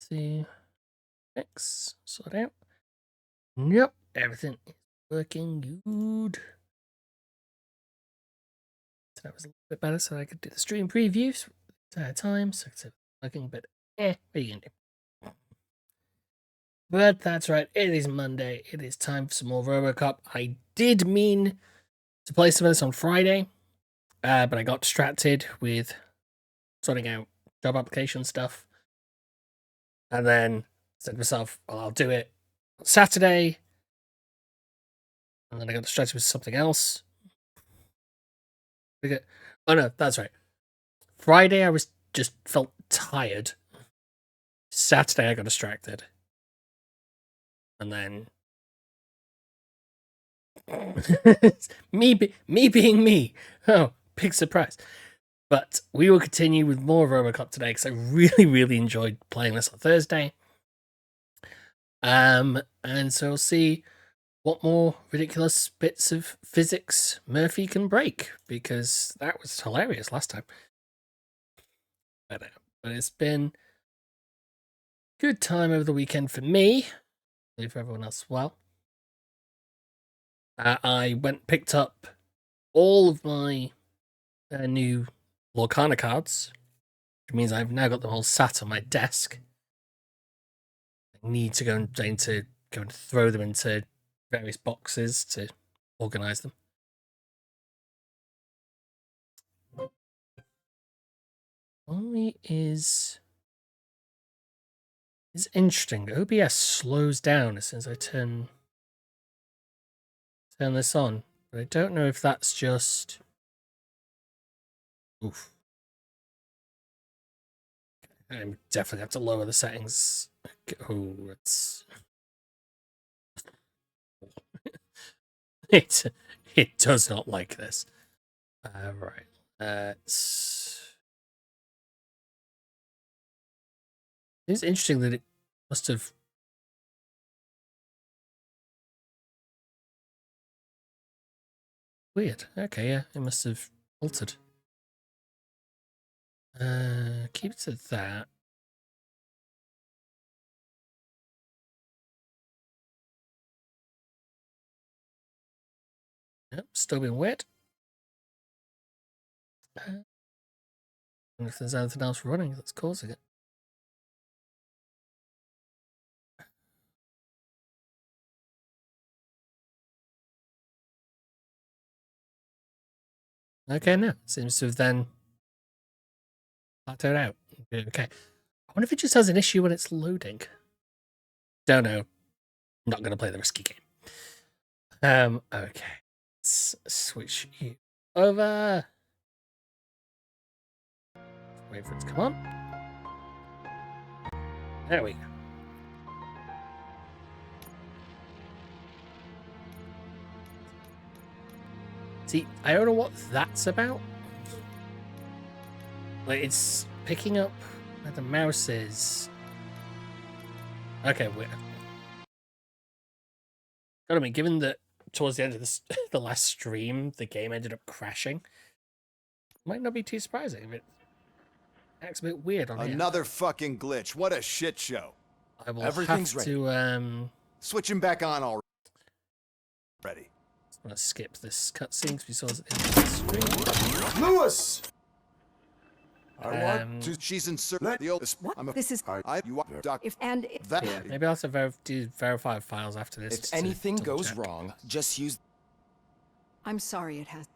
See. Fix. Sort out. Yep. Everything is working good. So that was a little bit better, so I could do the stream previews at a time. So it's looking, but what are you gonna do? But that's right. It is Monday. It is time for some more RoboCop. I did mean to play some of this on Friday, but I got distracted with sorting out job application stuff, and then said to myself, "Well, I'll do it on Saturday." And then I got distracted with something else. Oh no, that's right. Friday I was just felt tired. Saturday I got distracted. And then me being me. Oh, big surprise. But we will continue with more RoboCop today because I really enjoyed playing this on Thursday. And so we'll see what more ridiculous bits of physics Murphy can break, because that was hilarious last time. But it's been a good time over the weekend for me. Hopefully for everyone else as well. I went and picked up all of my new Lorcana cards, which means I've now got them all sat on my desk. I need to go and throw them into various boxes to organize them. Only is interesting. OBS slows down as soon as I turn this on, but I don't know if that's just. Oof. I definitely have to lower the settings. Oh, it's it does not like this. Right. It's interesting that it must have. Weird. Okay, yeah, it must have altered. Keep it to that. Yep, still being wet. I wonder if there's anything else running that's causing it. Okay, no. Seems to have then plateaued out. Okay. I wonder if it just has an issue when it's loading. Don't know. I'm not going to play the risky game. Okay. Let's switch you over. Wait for it to come on. There we go. See, I don't know what that's about. Like, it's picking up where the mouse is. Okay, weird. I mean, given that towards the end of this, the last stream, the game ended up crashing, might not be too surprising if it acts a bit weird on Another fucking glitch. What a shit show. I will have to switch him back on already. I'm gonna skip this cutscene because we saw it at the end of the stream. Lewis! I want to. She's inserted the old. What? This is. You are doc. If and that. Yeah, maybe I'll have to do verify files after this. If anything goes wrong, just use. I'm sorry, it has.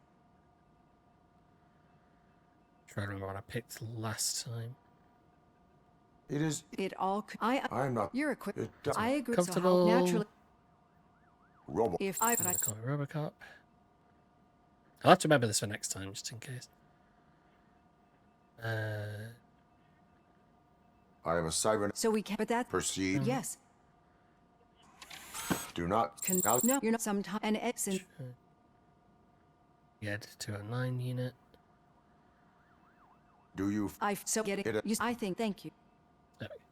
Try to remember what I picked last time. It is. It all. I'm not. You're equipped. It I agree. Comfortable. So how naturally. Robo. If I. Call it RoboCop. I'll have to remember this for next time, just in case. I am a cyber. So we can. But that. Proceed. Yes. Do not. No, you're not. Sometime an X and. Get to a 9 unit. Do you? I so get it. You, I think. Thank you. There we go.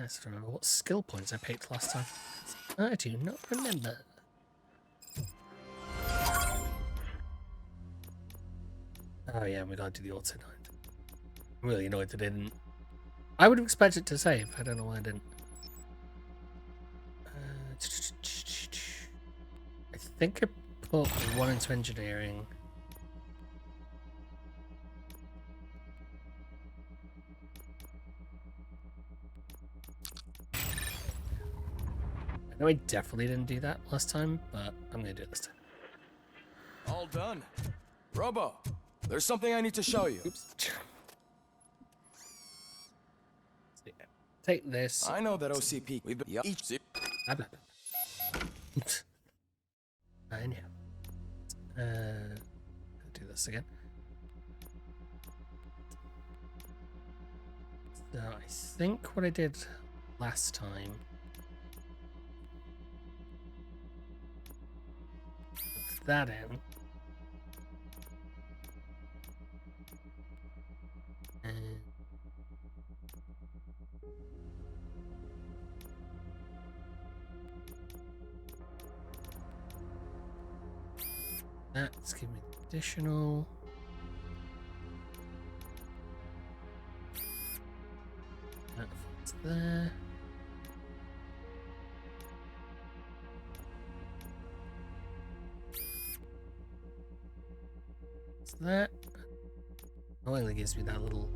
Yes, I remember what skill points I picked last time. I do not remember. Oh yeah, we gotta do the auto night. I'm really annoyed that I didn't. I would have expected to save. I don't know why I didn't. I think I put one into engineering. I know I definitely didn't do that last time, but I'm gonna do it this time. All done. Robo, there's something I need to show you. Oops. Take this. I know that OCP. We've been each. Blah, blah, blah. I know. Do this again. So I think what I did last time. Put that in. And let's give me additional. That fits there. It's that. Only gives me that little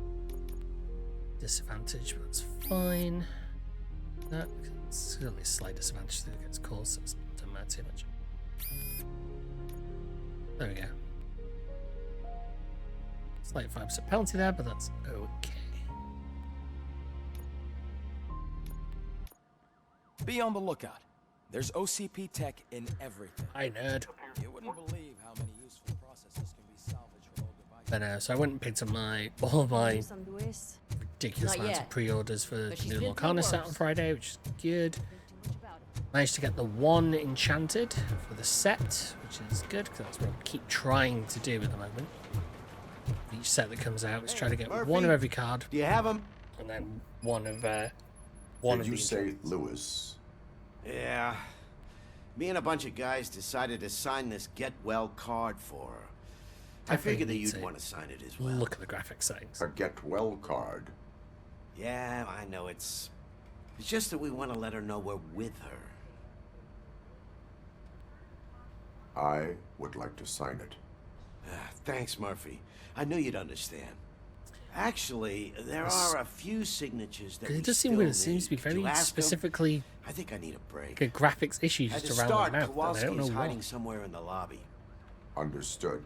disadvantage, but that's fine. That it's only a slight disadvantage that it gets calls, so it doesn't matter too much. There we go. Slight 5% penalty there, but that's okay. Be on the lookout. There's OCP tech in everything. Hi, nerd. You wouldn't believe how many useful processes can be salvaged from old devices. But so I went and picked up all of my Sandues. ridiculous Not amounts yet, of pre-orders for the but she's new been Lorcana through set on worse. Friday, which is good. Too much about it. Managed to get the one enchanted for the set, which is good because that's what I keep trying to do at the moment. Each set that comes out is try to get Murphy, one of every card, Do you have him? and then one of one of Did you the say enchantments. Lewis? Yeah. Me and a bunch of guys decided to sign this get well card for her. I Definitely figured that need you'd to want to sign it as well. Look at the graphic settings. A get well card. Yeah, I know it's just that we want to let her know we're with her. I would like to sign it. Thanks, Murphy. I knew you'd understand. Actually, there are a few signatures that It we does seem still weird. It seems to be need. Could you very ask 'em? specifically I think I need a break. like graphics issues At just the around start, my mouth. And I don't know Kowalski's why. hiding somewhere in the lobby. Understood.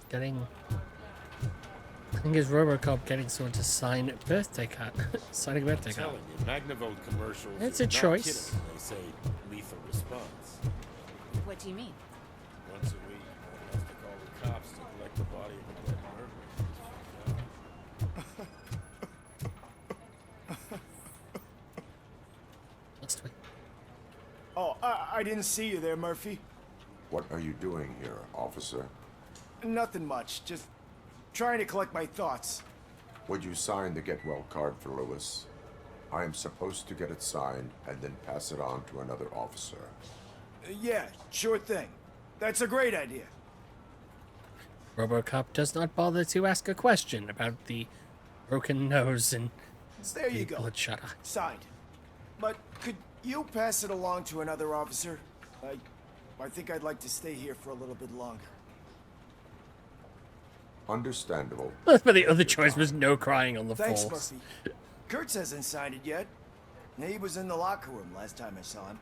Getting. I think it's RoboCop getting someone to sign a birthday card. Signing a birthday card. Telling you, Magnavolt commercials. It's are a not choice. kidding when they say lethal response. What do you mean? Once a week, one has to call the cops to collect the body of a dead murderer. Last week. Oh, I didn't see you there, Murphy. What are you doing here, officer? Nothing much. Just trying to collect my thoughts. Would you sign the get well card for Lewis? I am supposed to get it signed and then pass it on to another officer. Yeah, sure thing. That's a great idea. RoboCop does not bother to ask a question about the broken nose and There you the go. bloodshot eye. Signed. But could you pass it along to another officer? I think I'd like to stay here for a little bit longer. Understandable. But the other choice was no crying on the Thanks, force. Murphy. Kurtz hasn't signed it yet. He was in the locker room last time I saw him.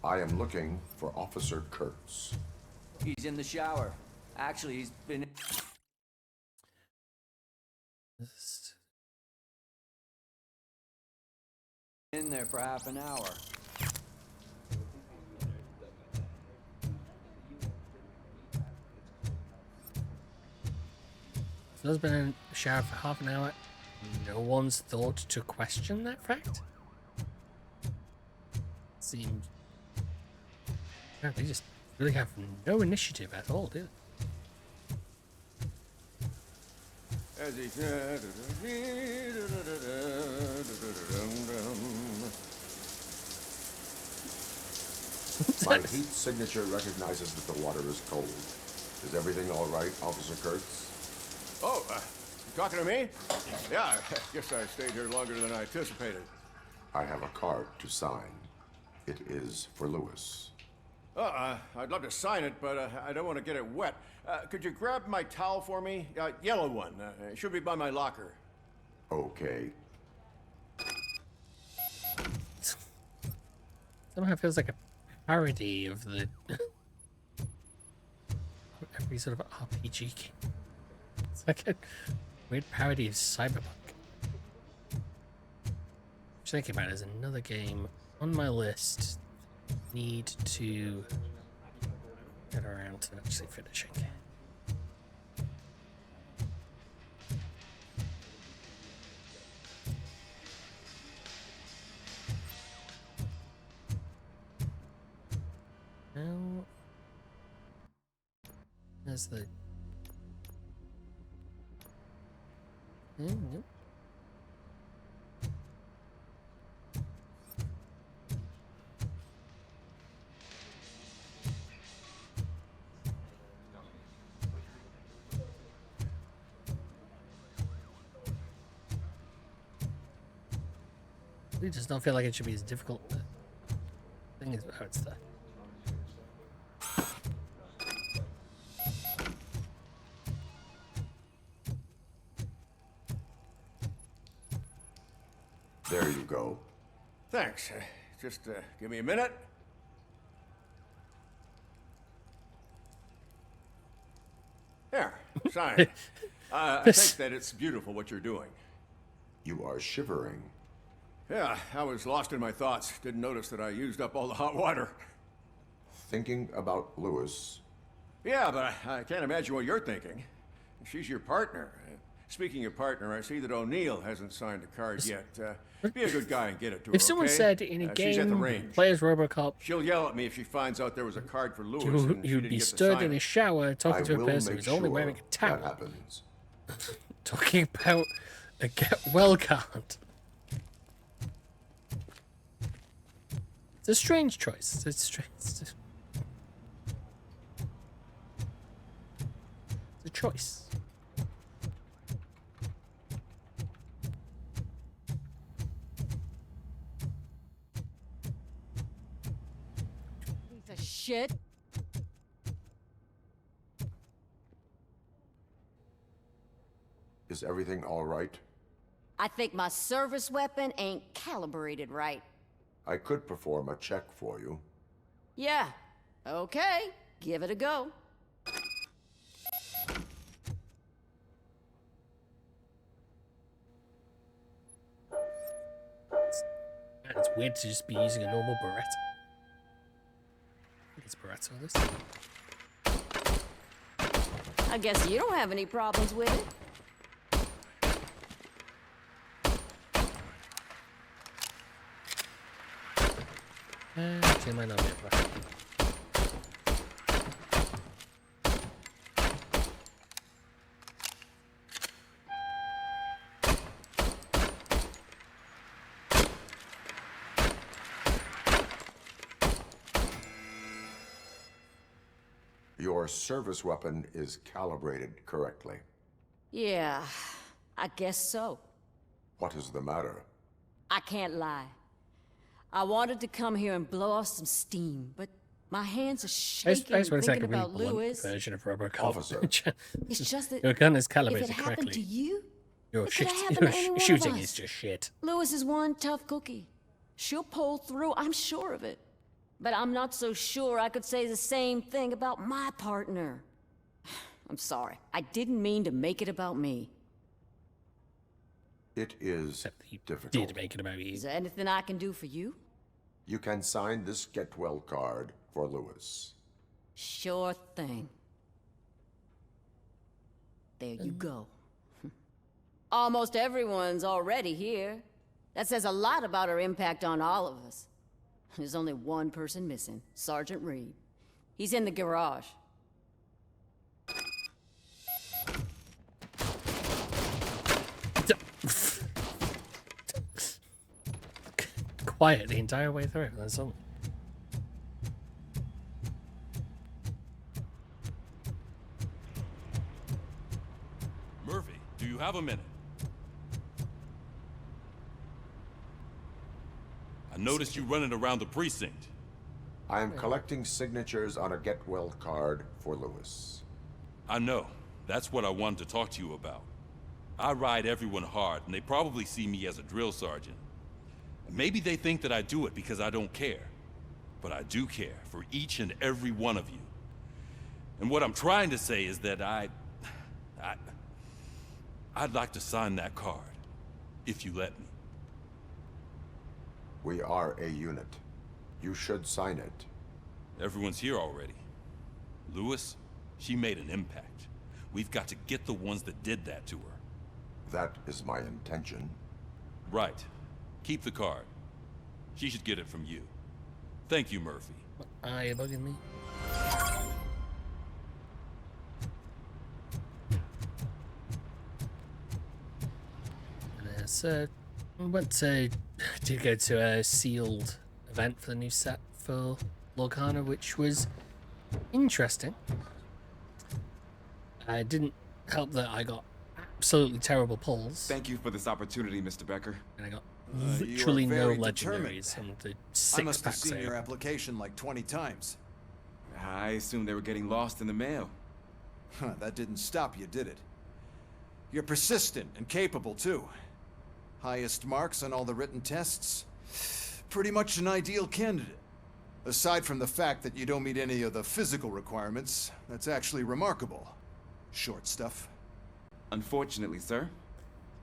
I am looking for Officer Kurtz. He's in the shower. Actually, he's been in there for half an hour. There's been in the shower for half an hour. No one's thought to question that fact. Seems. Yeah, they just really have no initiative at all, do they? As he... My heat signature recognizes that the water is cold. Is everything all right, Officer Kurtz? Oh, you talking to me? Yeah, I guess I stayed here longer than I anticipated. I have a card to sign. It is for Lewis. I'd love to sign it, but I don't want to get it wet. Could you grab my towel for me? Yellow one. It should be by my locker. Okay. Somehow feels like a parody of the every sort of RPG game. It's like a weird parody of Cyberpunk. Just thinking about it, there's another game on my list. Need to get around to actually finishing. Now, there's the. Nope. It does not feel like it should be as difficult. The thing is, how it's there. There you go. Thanks. Just give me a minute. There, sign. I think that it's beautiful what you're doing. You are shivering. Yeah, I was lost in my thoughts. Didn't notice that I used up all the hot water. Thinking about Lewis. Yeah, but I can't imagine what you're thinking. She's your partner. Speaking of partner, I see that O'Neill hasn't signed a card yet. Be a good guy and get it to her, If someone okay? said in a She's at the game, range. players RoboCop, She'll yell at me if she finds out there was a card for Lewis and she you'd didn't be get to stood sign in it. a shower talking to a will person make who's only sure wearing a towel. that happens. Talking about a get well card. It's a strange choice. It's strange. It's a choice. Piece of shit. Is everything all right? I think my service weapon ain't calibrated right. I could perform a check for you. Yeah. Okay. Give it a go. It's weird to just be using a normal Beretta. I think it's Beretta on this. I guess you don't have any problems with it. Actually, it might not be a Beretta. Your service weapon is calibrated correctly. Yeah, I guess so. What is the matter? I can't lie. I wanted to come here and blow off some steam, but my hands are shaking I just want to say thinking like a really about blunt Lewis. version of RoboCop. Officer. It's just that Your gun is if calibrated it happened to correctly. you, Your, it could shit, happen your to any one of shooting us. is just shit. Lewis is one tough cookie. She'll pull through, I'm sure of it. But I'm not so sure I could say the same thing about my partner. I'm sorry. I didn't mean to make it about me. It is Except he difficult. did make it about you. Is there anything I can do for you? You can sign this get well card for Lewis. Sure thing. There you go. Almost everyone's already here. That says a lot about her impact on all of us. There's only one person missing, Sergeant Reed. He's in the garage. Quiet the entire way through. That's all. Murphy, do you have a minute? I noticed you running around the precinct. I am collecting signatures on a get well card for Lewis. I know. That's what I wanted to talk to you about. I ride everyone hard, and they probably see me as a drill sergeant. Maybe they think that I do it because I don't care. But I do care for each and every one of you. And what I'm trying to say is that I'd like to sign that card, if you let me. We are a unit. You should sign it. Everyone's here already. Lewis, she made an impact. We've got to get the ones that did that to her. That is my intention. Right. Keep the card. She should get it from you. Thank you, Murphy. Are you bugging me? So, did go to a sealed event for the new set for Lorcana, which was interesting. It didn't help that I got absolutely terrible pulls. Thank you for this opportunity, Mr. Becker. And I got literally no legendaries and the I must have six-pack seen your sale. application like 20 times. I assumed they were getting lost in the mail. Huh, that didn't stop you, did it? You're persistent and capable, too. Highest marks on all the written tests. Pretty much an ideal candidate. Aside from the fact that you don't meet any of the physical requirements, that's actually remarkable. Short stuff. Unfortunately, sir.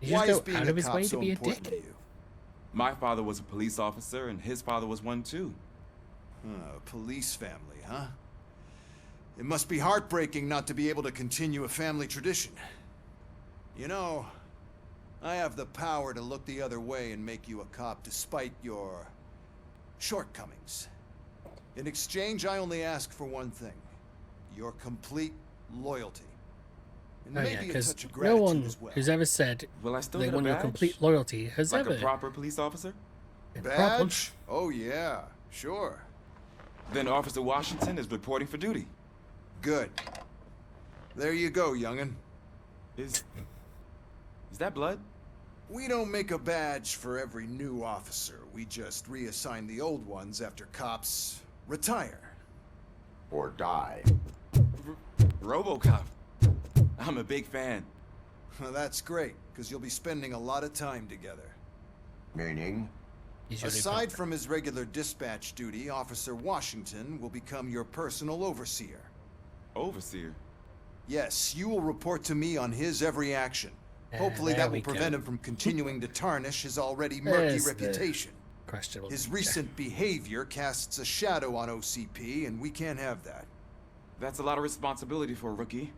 He Why just is go being out a of his cop way so to be a important dick. to you? My father was a police officer, and his father was one too. Police family, huh? It must be heartbreaking not to be able to continue a family tradition. You know, I have the power to look the other way and make you a cop despite your shortcomings. In exchange, I only ask for one thing. Your complete loyalty. And Oh yeah, maybe a because touch of no gratitude one as well. who's ever said Will I still they get a want your badge? complete loyalty has Like ever a proper police officer? been a problem. Badge? Oh yeah, sure. Then Officer Washington is reporting for duty. Good. There you go, young'un. Is that blood? We don't make a badge for every new officer. We just reassign the old ones after cops retire. Or die. RoboCop. I'm a big fan. That's great, because you'll be spending a lot of time together. Meaning? He's your new Aside partner. from his regular dispatch duty, Officer Washington will become your personal overseer. Overseer? Yes, you will report to me on his every action. Hopefully there that will we go. prevent him from continuing to tarnish his already murky There's the reputation. questionable His nature. recent behavior casts a shadow on OCP, and we can't have that. That's a lot of responsibility for a rookie.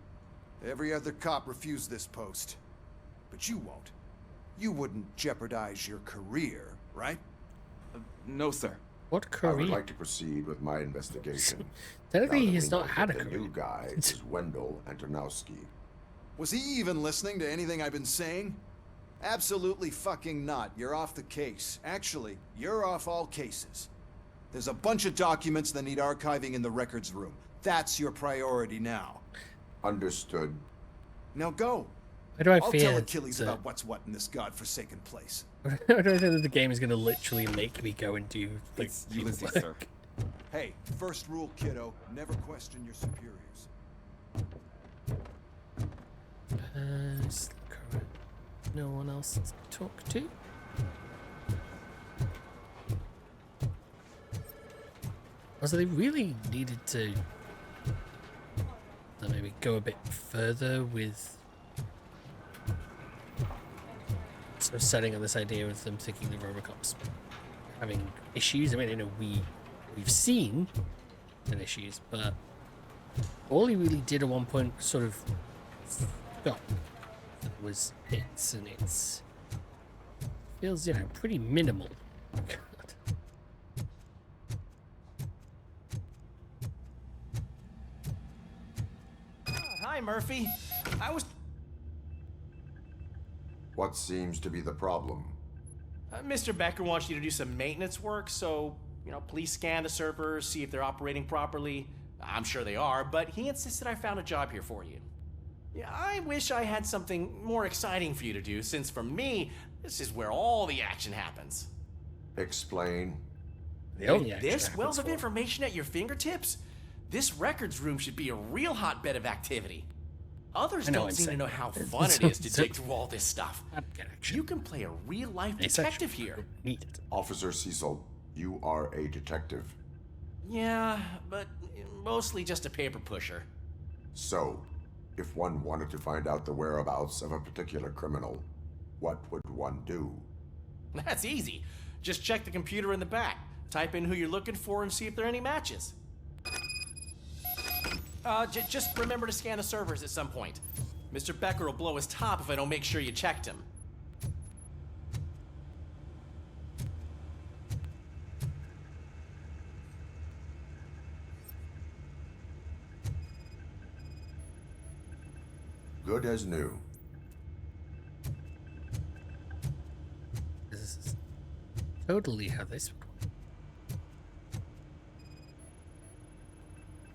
Every other cop refused this post. But you won't. You wouldn't jeopardize your career, right? No, sir. What I would career? like to proceed with my investigation. Technically, Now that he's we not know had a that the career. new guy is Wendell Antonowski. Was he even listening to anything I've been saying? Absolutely fucking not. You're off the case. Actually, you're off all cases. There's a bunch of documents that need archiving in the records room. That's your priority now. Understood. Now go. Why do I I'll fear tell Achilles that- about what's what in this godforsaken place. I don't know that the game is going to literally make me go and do like It's Ulysses, work. sir. Hey, first rule, kiddo, never question your superiors. Just look around. No one else to talk to. Also, they really needed to maybe go a bit further with sort of setting up this idea of them thinking the RoboCop's having issues. I mean, we've seen an issues, but all he really did at one point sort of got was hits, and feels, you know, pretty minimal. Hi, Murphy. I was... What seems to be the problem? Mr. Becker wants you to do some maintenance work, so, you know, please scan the servers, see if they're operating properly. I'm sure they are, but he insisted I found a job here for you. Yeah, I wish I had something more exciting for you to do, since for me, this is where all the action happens. Explain. The only action This happens wealth of for- information at your fingertips? This records room should be a real hotbed of activity. Others I know don't I'm seem to saying know how that. fun it is to dig through all this stuff. I'd get action. You can play a real-life It's detective actually here. needed. Officer Cecil, you are a detective. Yeah, but mostly just a paper pusher. So, if one wanted to find out the whereabouts of a particular criminal, what would one do? That's easy. Just check the computer in the back. Type in who you're looking for and see if there are any matches. Just remember to scan the servers at some point. Mr. Becker will blow his top if I don't make sure you checked him. Good as new. This is totally how this would work.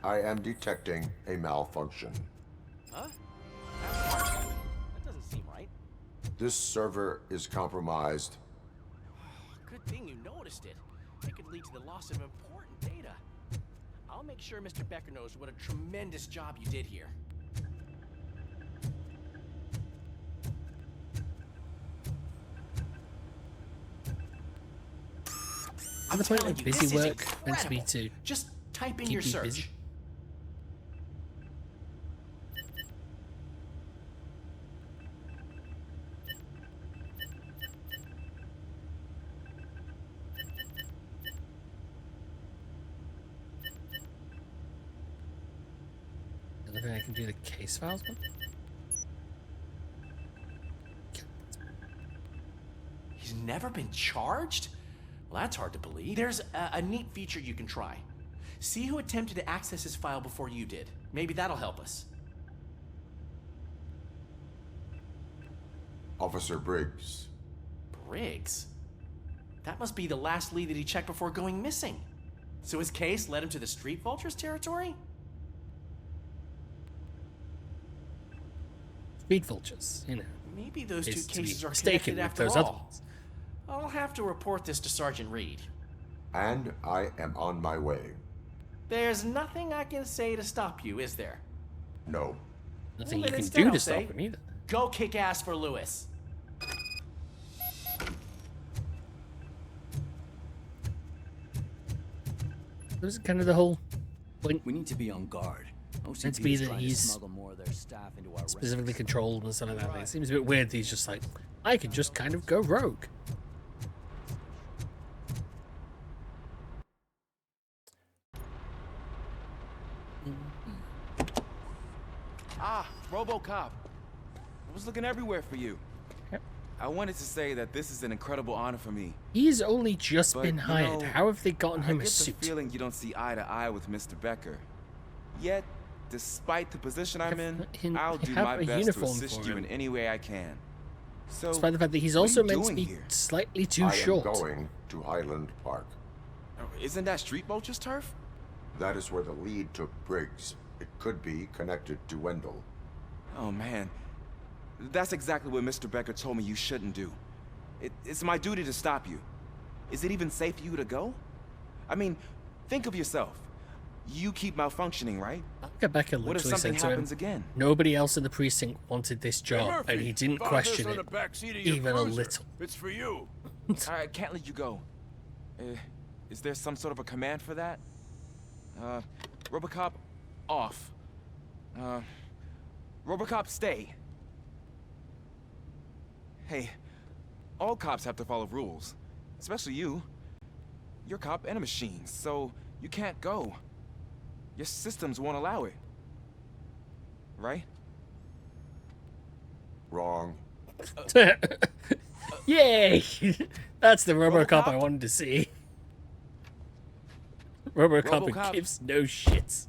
I am detecting a malfunction. Huh? That doesn't seem right. This server is compromised. Good thing you noticed it. It could lead to the loss of important data. I'll make sure Mr. Becker knows what a tremendous job you did here. At the point telling of you, busy this is work meant to be incredible. to Just type in keep your you search. busy. The other thing I can do the case files one. He's never been charged? Well, that's hard to believe. There's a neat feature you can try. See who attempted to access his file before you did. Maybe that'll help us. Officer Briggs. Briggs? That must be the last lead that he checked before going missing. So his case led him to the Street Vultures territory? Speed vultures, you know. Maybe those two is to be cases are mistaken connected with after those other all. ones. I'll have to report this to Sergeant Reed. And I am on my way. There's nothing I can say to stop you, is there? No. Nothing Well, you then can instead do I'll to say, stop him either. Go kick ass for Lewis. This is kind of the whole point. We need to be on guard. Meant to be OCP is that trying to he's smuggle more of their staff into our specifically ranks. controlled and stuff like that. It seems a bit weird that he's just like, I can just kind of go rogue. Ah, RoboCop. I was looking everywhere for you. Yep. I wanted to say that this is an incredible honor for me. He's only just But, been you hired. know, How have they gotten him I a get the suit? feeling you don't see eye to eye with Mr. Becker. Yet, despite the position I'm in, I'll do have my a best to uniform assist for you him. in any way I can. So, Despite the fact that he's what are also you meant to doing be here? slightly too I short. am going to Highland Park. Isn't that Street Vulture's turf? That is where the lead took Briggs. It could be connected to Wendell. Oh man, that's exactly what Mr. Becker told me you shouldn't do. It's my duty to stop you. Is it even safe for you to go? I mean, think of yourself. You keep malfunctioning, right? Becker What if literally something said to him, happens again? nobody else in the precinct wanted this job, Murphy, and he didn't found question this on it the back seat of your even a cruiser. little. It's for you. I can't let you go. Is there some sort of a command for that? RoboCop, off. RoboCop, stay. Hey, all cops have to follow rules. Especially you. You're a cop and a machine, so you can't go. Your systems won't allow it. Right? Wrong. Yay! That's the RoboCop I RoboCop? wanted to see. RoboCop who RoboCop? gives no shits.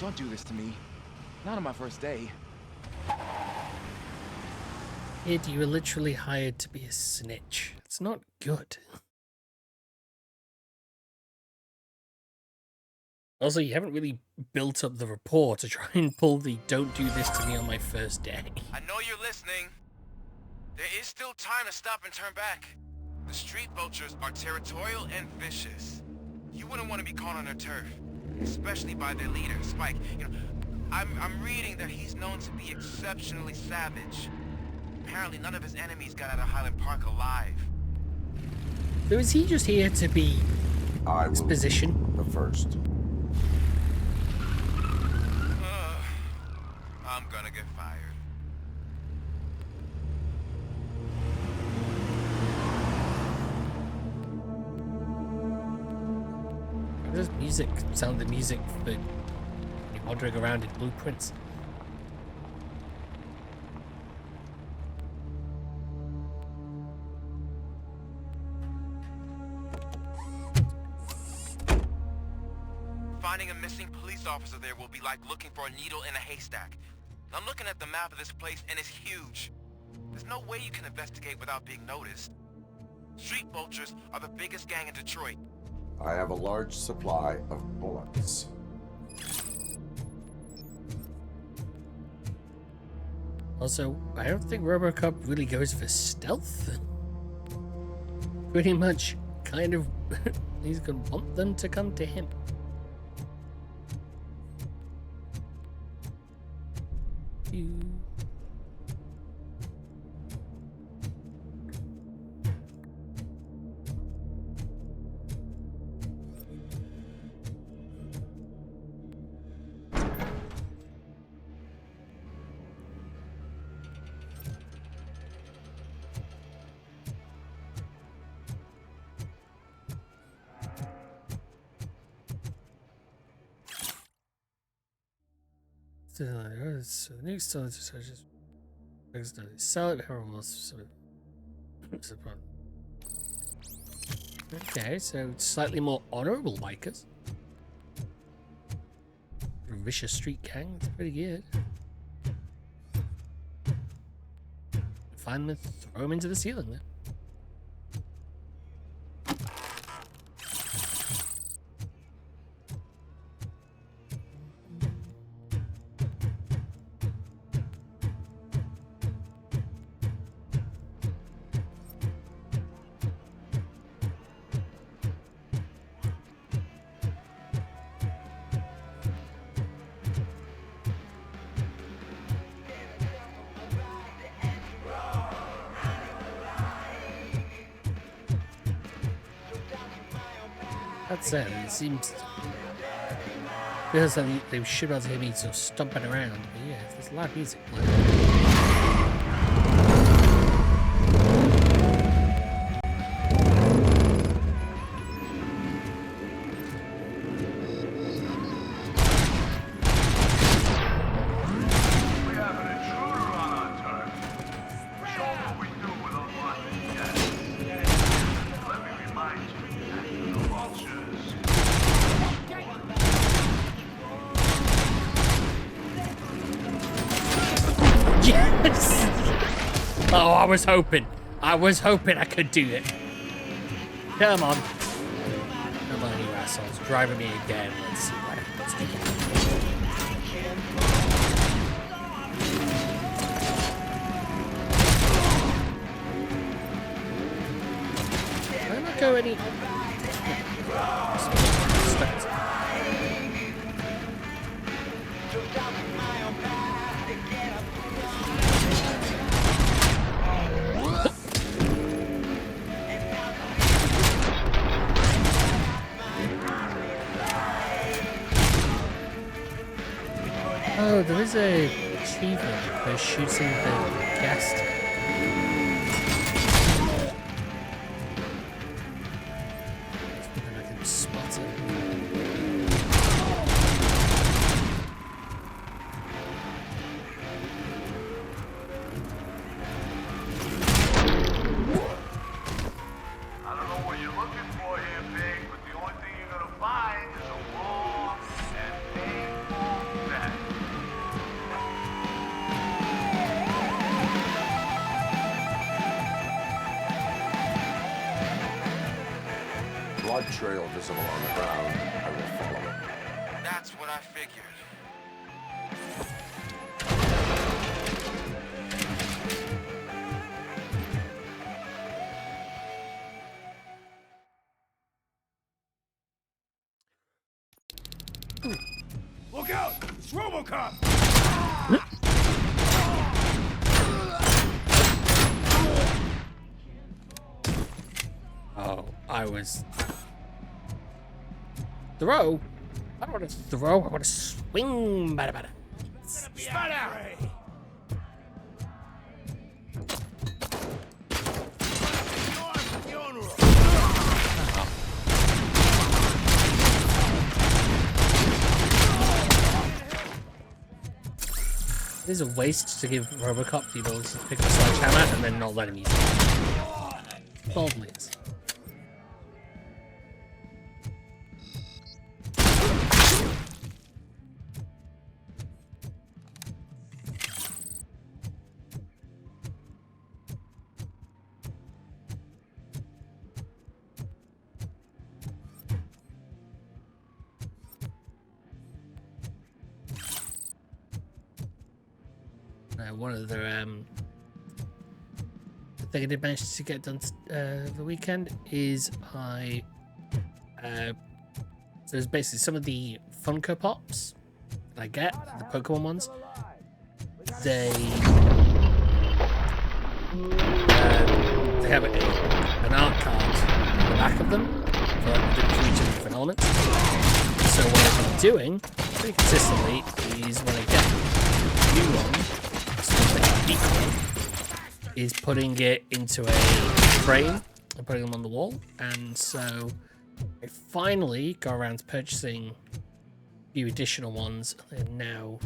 Don't do this to me. Not on my first day. Kid, you were literally hired to be a snitch. It's not good. Also, you haven't really built up the rapport to try and pull the "don't do this to me on my first day." I know you're listening. There is still time to stop and turn back. The street vultures are territorial and vicious. You wouldn't want to be caught on their turf, especially by their leader, Spike. You know, I'm reading that he's known to be exceptionally savage. Apparently, none of his enemies got out of Highland Park alive. So is he just here to be exposition? The first. I'm gonna get fired. How does music sound the music for you wandering around in blueprints? Finding a missing police officer there will be like looking for a needle in a haystack. I'm looking at the map of this place and it's huge. There's no way you can investigate without being noticed. Street vultures are the biggest gang in Detroit. I have a large supply of bullets. Also, I don't think RoboCop really goes for stealth. Pretty much, kind of, he's gonna want them to come to him. So the new store just sell it. Okay, so slightly more honorable bikers. Vicious street gang, that's pretty good. Find them, throw them into the ceiling there. That's it. It seems like they should be able to hear me sort of stomping around. But yeah, there's loud music playing. Oh, I was hoping I could do it. Come on. Come on, you assholes. Driving me again. Let's see what happens. Why not go any... Oh, there is a achievement for shooting the guest. I can spot it. trail visible on the ground, I will follow it. That's what I figured. Look out! It's RoboCop! Oh, I was... Throw? I don't want to throw, I want to swing. Bada bada. Spot out! It is a waste to give RoboCop the ability to pick up a sledgehammer and then not let him use it. Probably is. One of the thing I did manage to get done the weekend is there's basically some of the Funko Pops that I get, the Pokemon ones. They have an art card on the back of them for like the each of the different elements. So what I've been doing pretty consistently is when I get a new one, is putting it into a frame and putting them on the wall. And so I finally got around to purchasing a few additional ones. They're now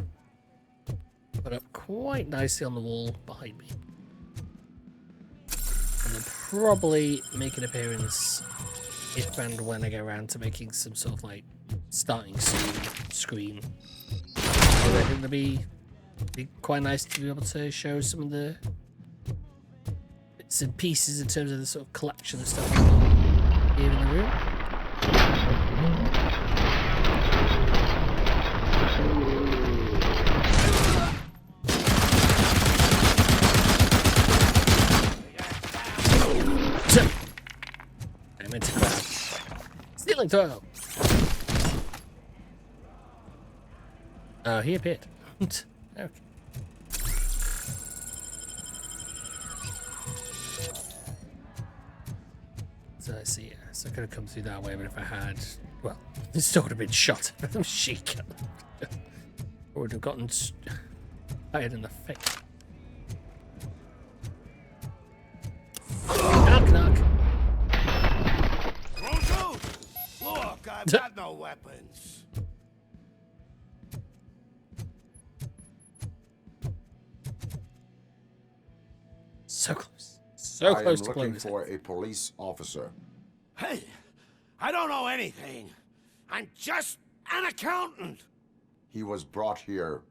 put up quite nicely on the wall behind me. And they'll probably make an appearance if and when I get around to making some sort of like starting screen. So I think they'll be quite nice to be able to show some of the bits and pieces in terms of the sort of collection of stuff here in the room. So, I meant to grab. Stealing throw! Oh, he appeared. Okay. So I see, so I could have come through that way, but if I had, well, this still would have been shot with a machine gun. Or would have gotten fired in the face. Knock, knock. Look, I've got no weapons. So close. So close to looking close. for a police officer. Hey, I don't know anything. I'm just an accountant. He was brought here.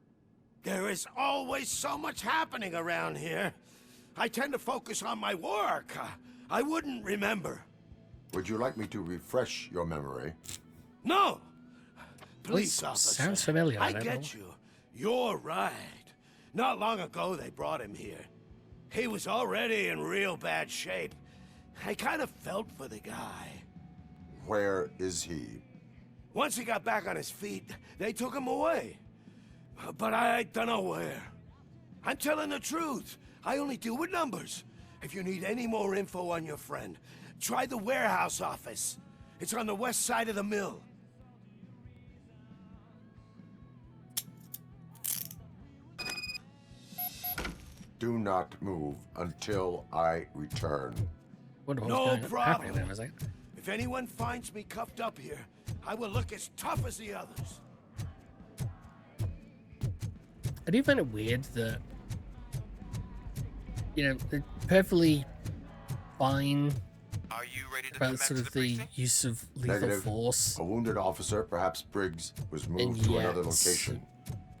There is always so much happening around here. I tend to focus on my work. I wouldn't remember. Would you like me to refresh your memory? No! Police officer. Sounds familiar. I get you. You're right. Not long ago they brought him here. He was already in real bad shape. I kind of felt for the guy. Where is he? Once he got back on his feet, they took him away. But I don't know where. I'm telling the truth. I only deal with numbers. If you need any more info on your friend, try the warehouse office. It's on the west side of the mill. Do not move until I return. No problem. If anyone finds me cuffed up here, I will look as tough as the others. I do find it weird that, you know, they're perfectly fine about sort of the use of lethal force. A wounded officer, perhaps Briggs, was moved to another location.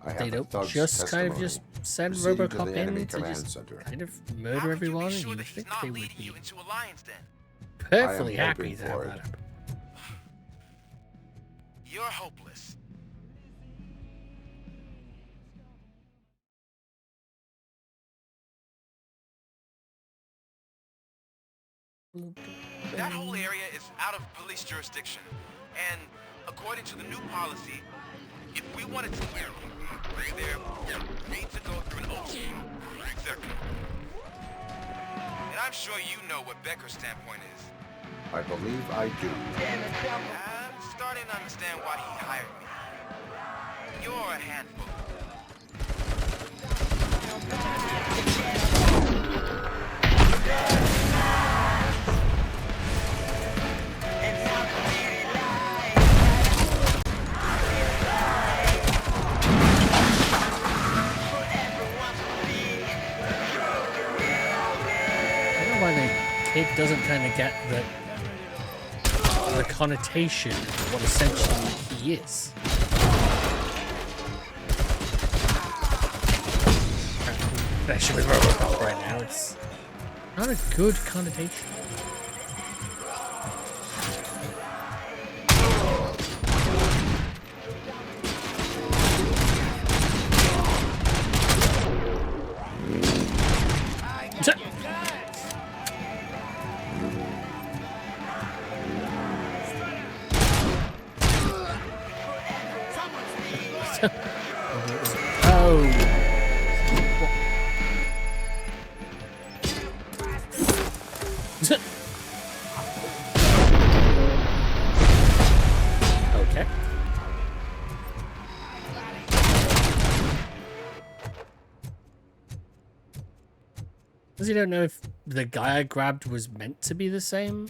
I have they don't just kind of just send RoboCop in to just kind of murder everyone, and you think they would be perfectly happy to have that happen. You're hopeless. That whole area is out of police jurisdiction, and according to the new policy, if we wanted to there need to go through an open executive. And I'm sure you know what Becker's standpoint is. I believe I do. I'm starting to understand why he hired me. You're a handful. Kid doesn't kind of get the connotation of what essentially he is. Especially with RoboCop right now, it's not a good connotation. Okay. Because you don't know if the guy I grabbed was meant to be the same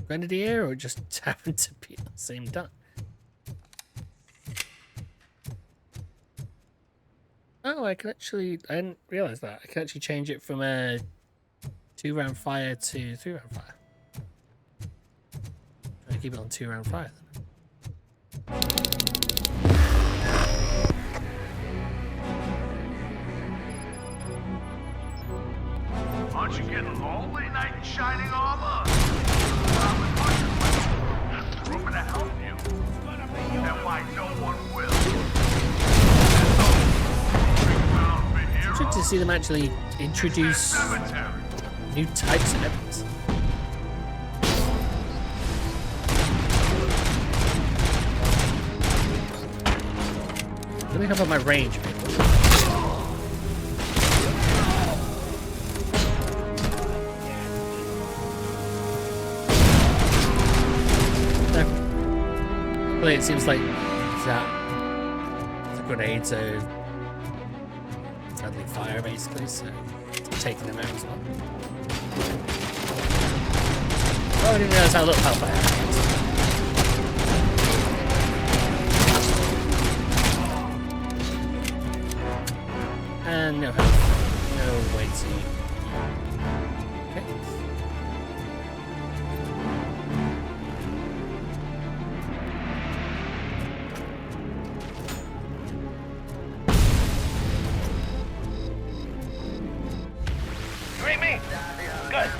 Grenadier or just happened to be at the same time. Oh, I can actually, I didn't realize that. I can actually change it from a 2-round fire to 3-round fire. Try to keep it on 2-round fire then. Aren't you getting lonely, knight in shining armor? We're gonna help you. And why no one will. Good to see them actually introduce new types of evidence. Let me have on my range, maybe. Well, it seems like that the grenades are friendly fire, basically, so taking them out as well. Oh, I didn't realize how little health I had. And no health. No way to. Okay. You ain't me. Good.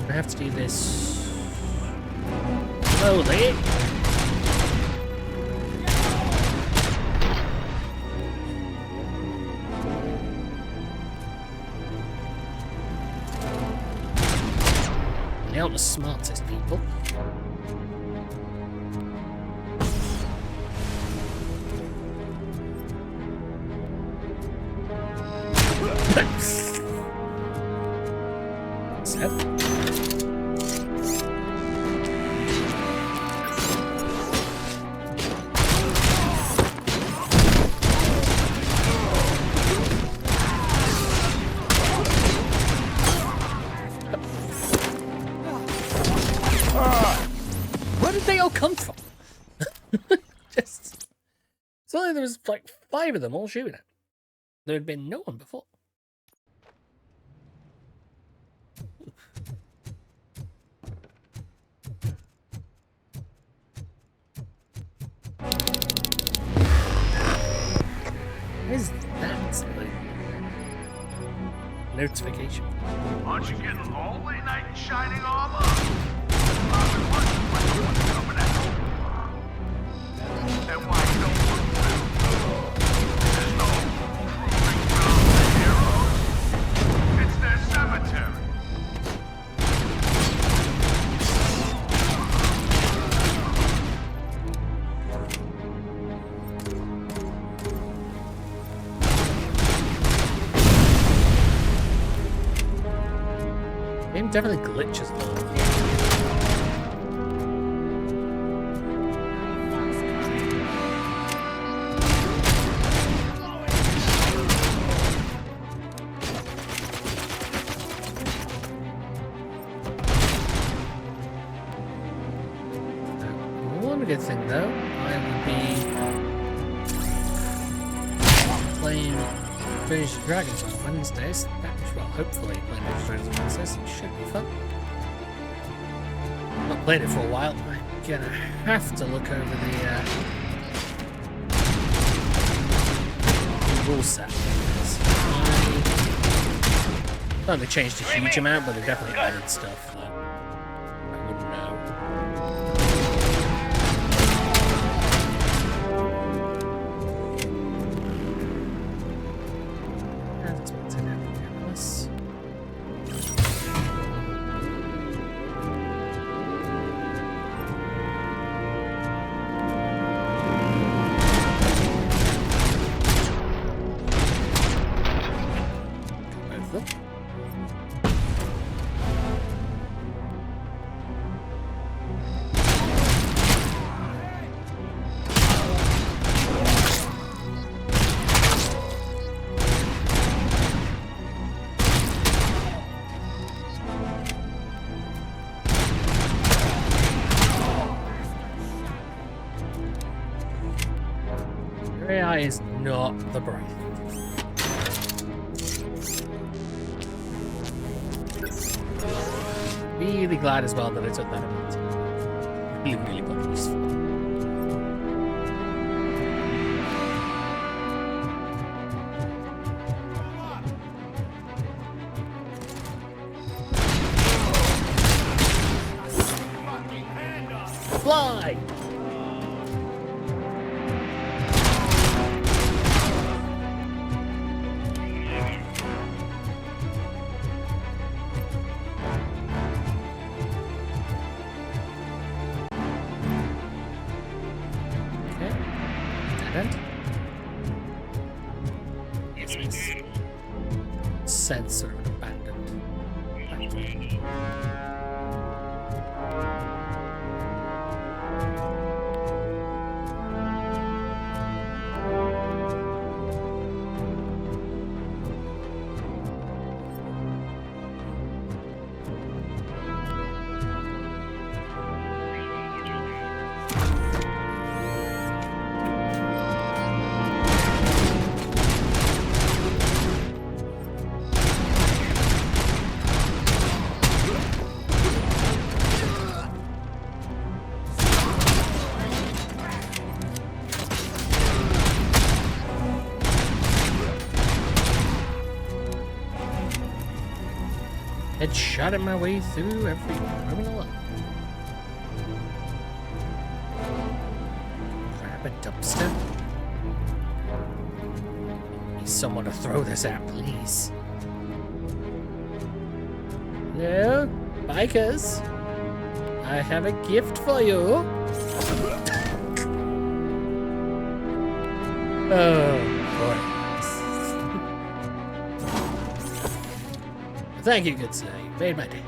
I have to do this slowly. They aren't the smartest people. Sad. Just suddenly there was like 5 of them all shooting it. There had been no one before. What is that? Like, notification. Aren't you getting lonely, knight in shining armor? I've been wondering when someone's coming at home. And why you don't want to. There's no proving ground for heroes. It's their cemetery. Game definitely glitches though. One good thing though, I will be playing Dungeons & Dragons on Wednesdays. Well, hopefully playing Dungeons & Dragons on Wednesdays. It should be fun. Not played it for a while. I'm gonna have to look over the rule set. I don't think they changed a huge amount, but they definitely added stuff that I wouldn't know. That's what's in it. This. Your AI is not the brightest. Really glad as well that I took that ability. Really, really bloody useful. Fly! Sensor abandoned. Headshotting my way through every criminal. Grab a dumpster. Need someone to throw this at, please. Hello, bikers. I have a gift for you. Oh boy. Thank you, good sir. You made my day.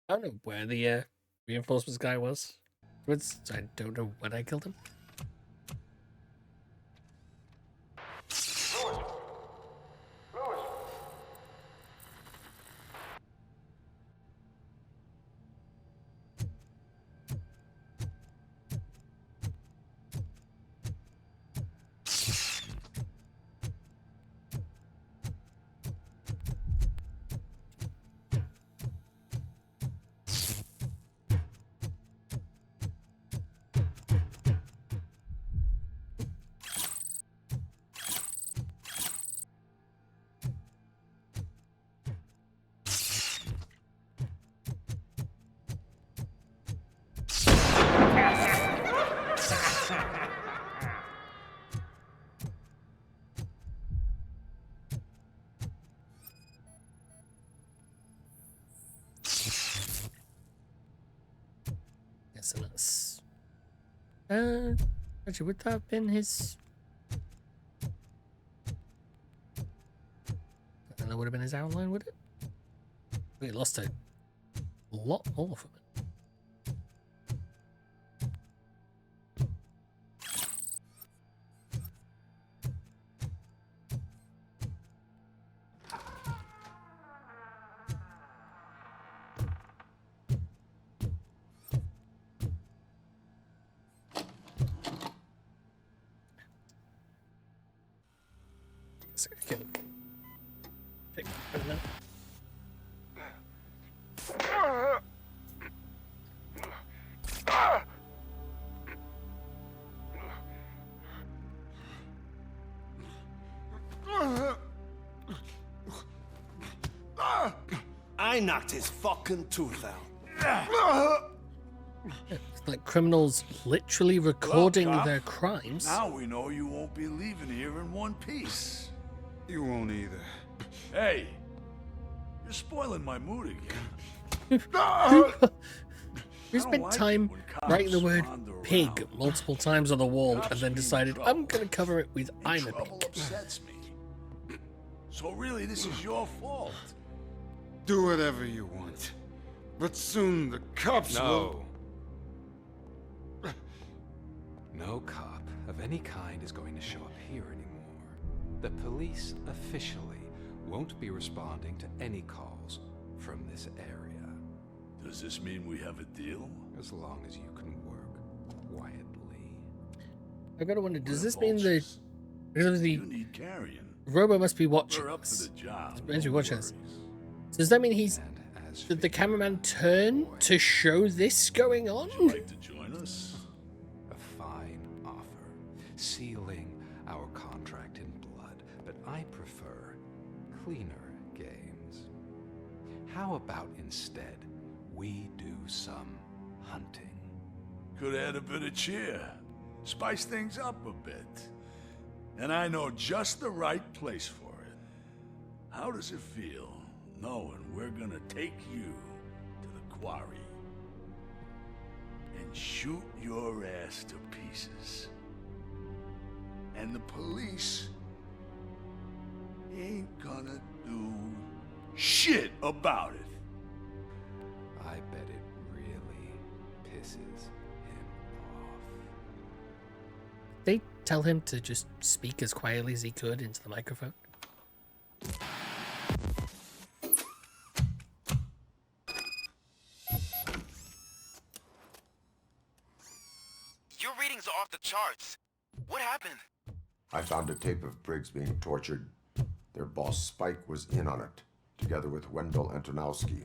I don't know where the reinforcements guy was. I don't know when I killed him. So that's... actually, would that have been his... And that would have been his outline, would it? We lost a lot more from it. I knocked his fucking tooth out. It's like criminals literally recording Cop. their crimes. Now we know you won't be leaving here in one piece. You won't either. Hey, you're spoiling my mood again. Who spent time writing the word pig multiple times on the wall and then decided, I'm going to cover it with I'm a pig? Upsets me. So really, this is your fault. Do whatever you want. But soon the cops will... No cop of any kind is going to show up here anymore. The police officially won't be responding to any calls from this area. Does this mean we have a deal? As long as you can work quietly. I gotta wonder, does this mean the... Because the... You need carrying. Robo must be watching We're up this. to the job. Must be watching this. So does that mean he's... Did the cameraman turn to show this going on? Would you like to join us? A fine offer, sealing our contract in blood, but I prefer cleaner games. How about instead we do some hunting? Could add a bit of cheer. Spice things up a bit. And I know just the right place for it. How does it feel knowing we're gonna take you to the quarry and shoot your ass to pieces? And the police ain't gonna do shit about it. I bet it really pisses him off. They tell him to just speak as quietly as he could into the microphone. Your readings are off the charts. What happened? I found a tape of Briggs being tortured. Their boss Spike was in on it, together with Wendell Antonowski.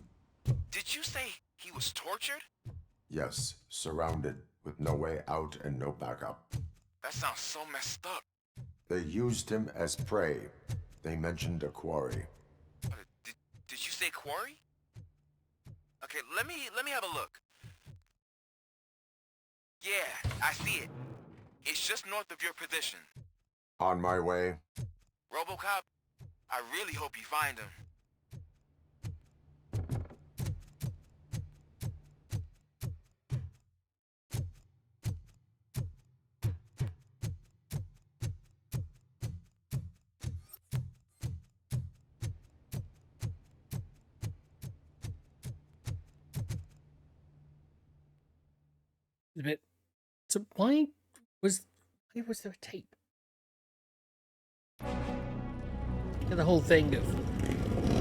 Did you say he was tortured? Yes, surrounded, with no way out and no backup. That sounds so messed up. They used him as prey. They mentioned a quarry. Did you say quarry? Okay, let me have a look. Yeah, I see it. It's just north of your position. On my way. RoboCop, I really hope you find him. A bit. So why was there a tape? Yeah, the whole thing of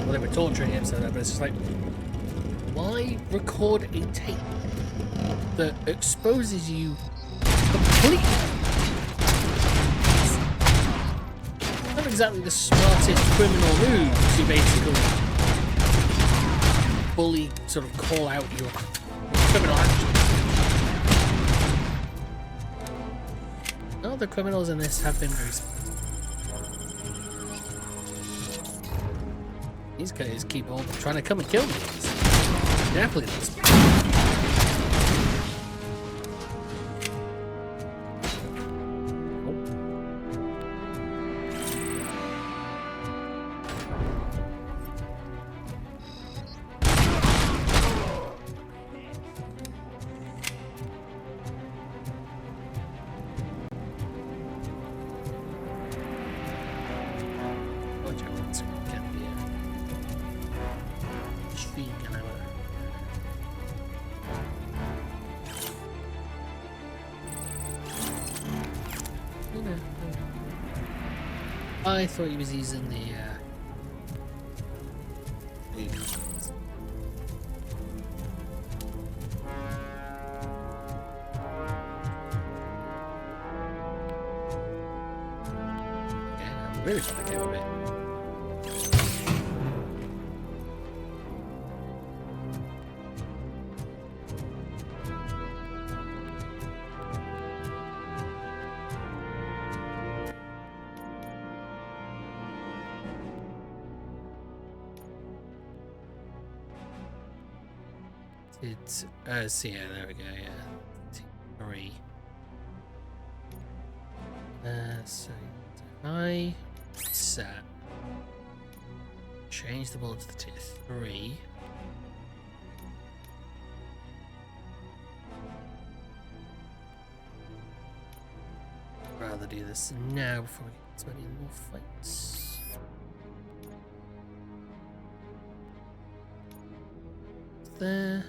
well, they were torturing him, so that, but it's just like, why record a tape that exposes you completely? It's not exactly the smartest criminal move to basically fully sort of call out your criminal actions. No, the criminals in this have been very smart. These guys keep on trying to come and kill me. Definitely not smart. I thought he was using the yeah, I'm really glad I came a bit. It's so yeah, there we go, yeah. 3. So I set change the bullet to the tier 3. I'd rather do this now before we get to any more fights. There.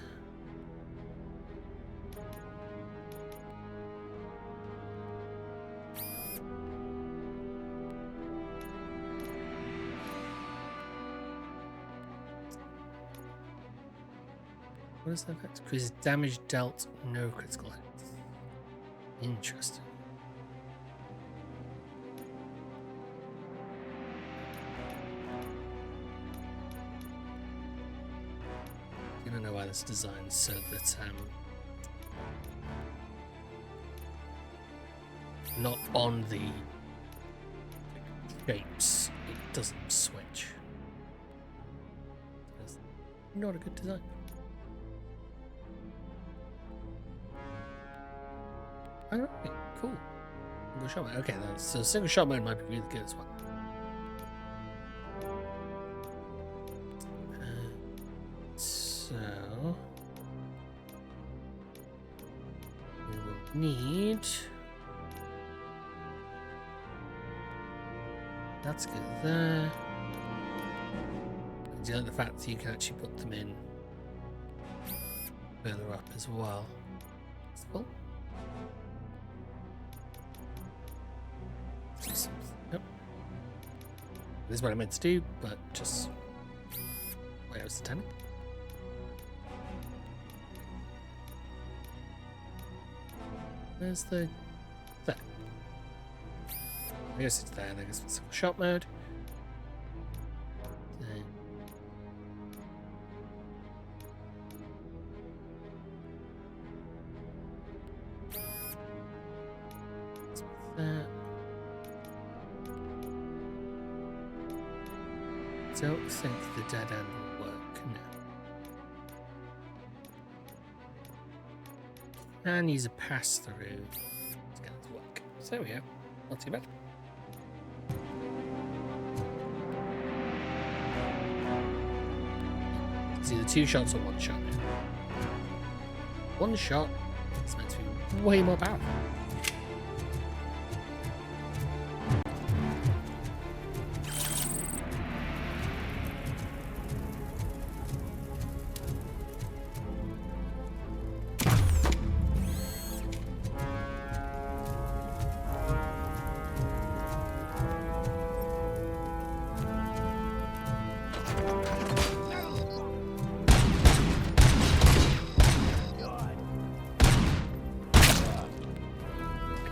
What is that effect? Increases damage dealt, no critical hits. Interesting. I don't know why this designed so that not on the shapes it doesn't switch. That's not a good design. Alright, cool. Single shot mode. Okay, so single shot mode might be really good as well. So we will need. That's good there. I do like the fact that you can actually put them in further up as well. That's cool. Yep. This is what I meant to do, but just where I was intending. Where's the there? I guess it's there. I guess it's single shot mode. There. There. Don't think the dead end will work now. And use a pass through to get it to work. So there we go. Not too bad. It's either 2 shots or 1 shot. 1 shot is meant to be way more powerful.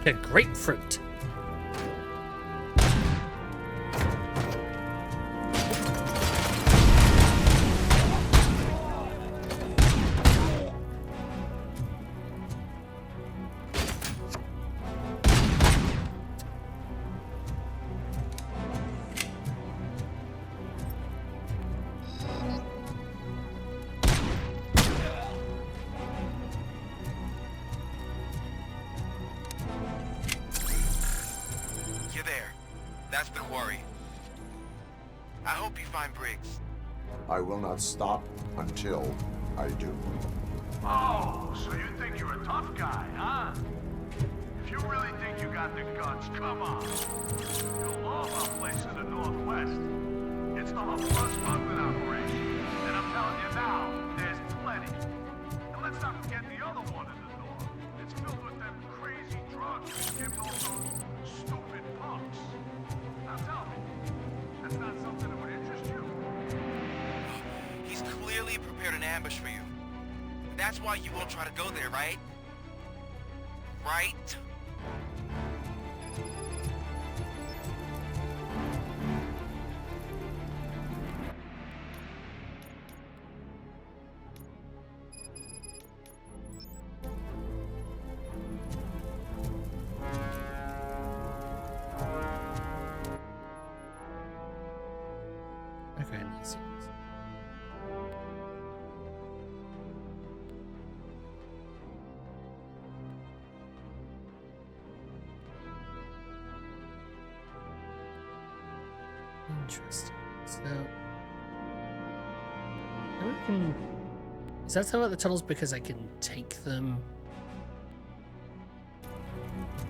A grapefruit. That's the quarry. I hope you find Briggs. I will not stop until I do. Oh, so you think you're a tough guy, huh? If you really think you got the guts, come on. You'll love our place in the Northwest. It's the Hufflepuff smuggling operation. And I'm telling you now, there's plenty. And let's not forget the other one in the north. It's filled with them crazy drugs we give those stupid punks. Now tell me, ambush for you. That's why you won't try to go there, right? Right? Okay, let's see. Interesting. So, I reckon, is that about the tunnels because I can take them?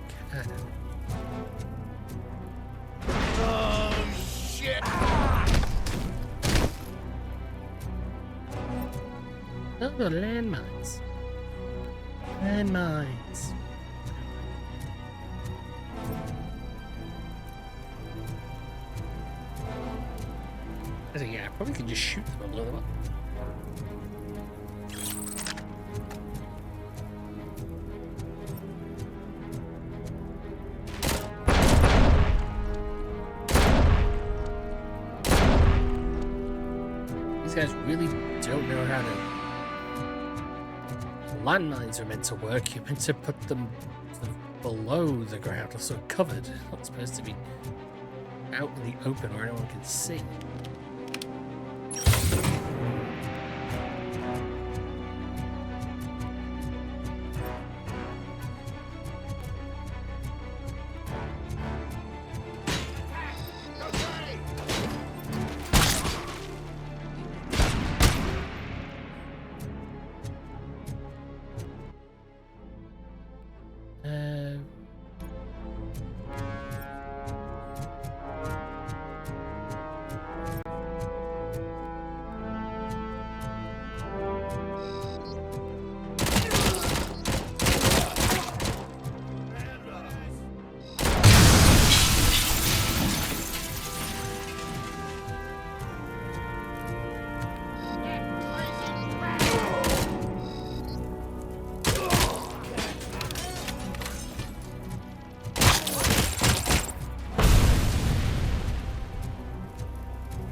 Okay, I don't know. Oh, shit! Oh, the landmines. Landmines. I think, yeah, I probably could just shoot them and blow them up. These guys really don't know how to... Landmines are meant to work. You're meant to put them sort of below the ground, or sort of covered. They're not supposed to be out in the open where anyone can see.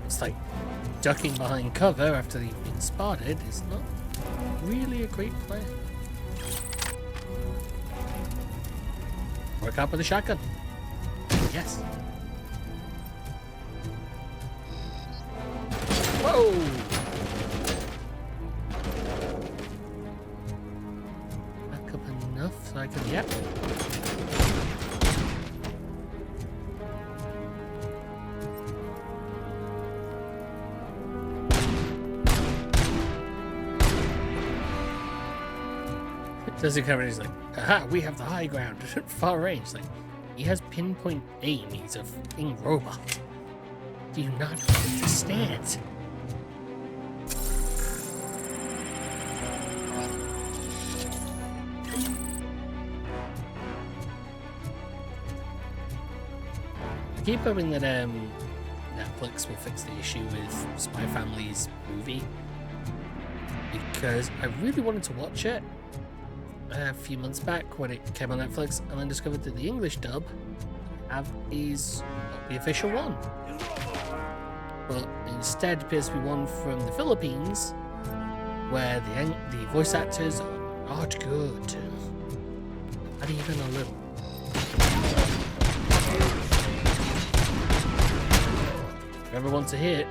It's like ducking behind cover after you've been spotted is not really a great plan. Work out with a shotgun. Yes. Whoa! Back up enough so I can, yep. Does it cover? He's like, aha, we have the high ground at far range. Like, he has pinpoint aim. He's a fucking robot. Do you not understand? I keep hoping that Netflix will fix the issue with Spy Family's movie, because I really wanted to watch it a few months back when it came on Netflix, and then discovered that the English dub is not the official one, but instead appears to be one from the Philippines, where the voice actors are not good, not even a little. If you ever want to hear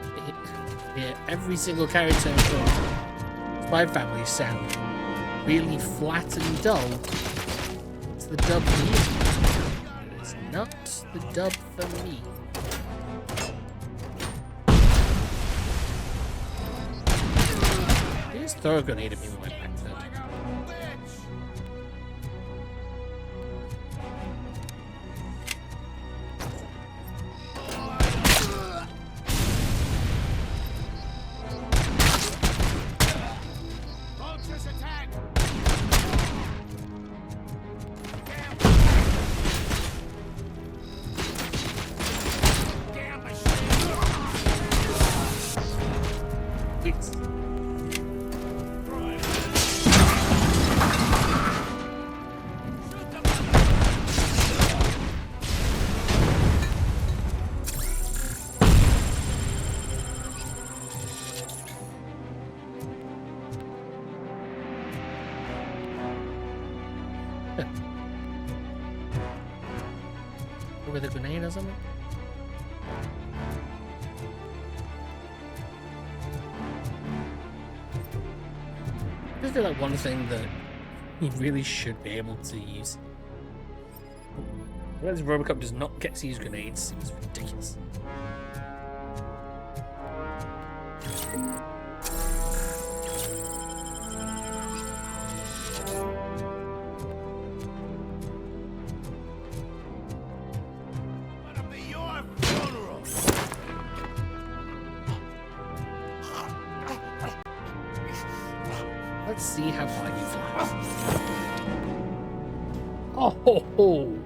every single character from Spy Family sound really flat and dull, it's the dub for you. It is not the dub for me. He just throw a grenade at me with my back foot. With a grenade or something? I just feel like one thing that he really should be able to use. Whereas RoboCop does not get to use grenades, it's ridiculous. Let's see how far you fly. Oh, ho, ho.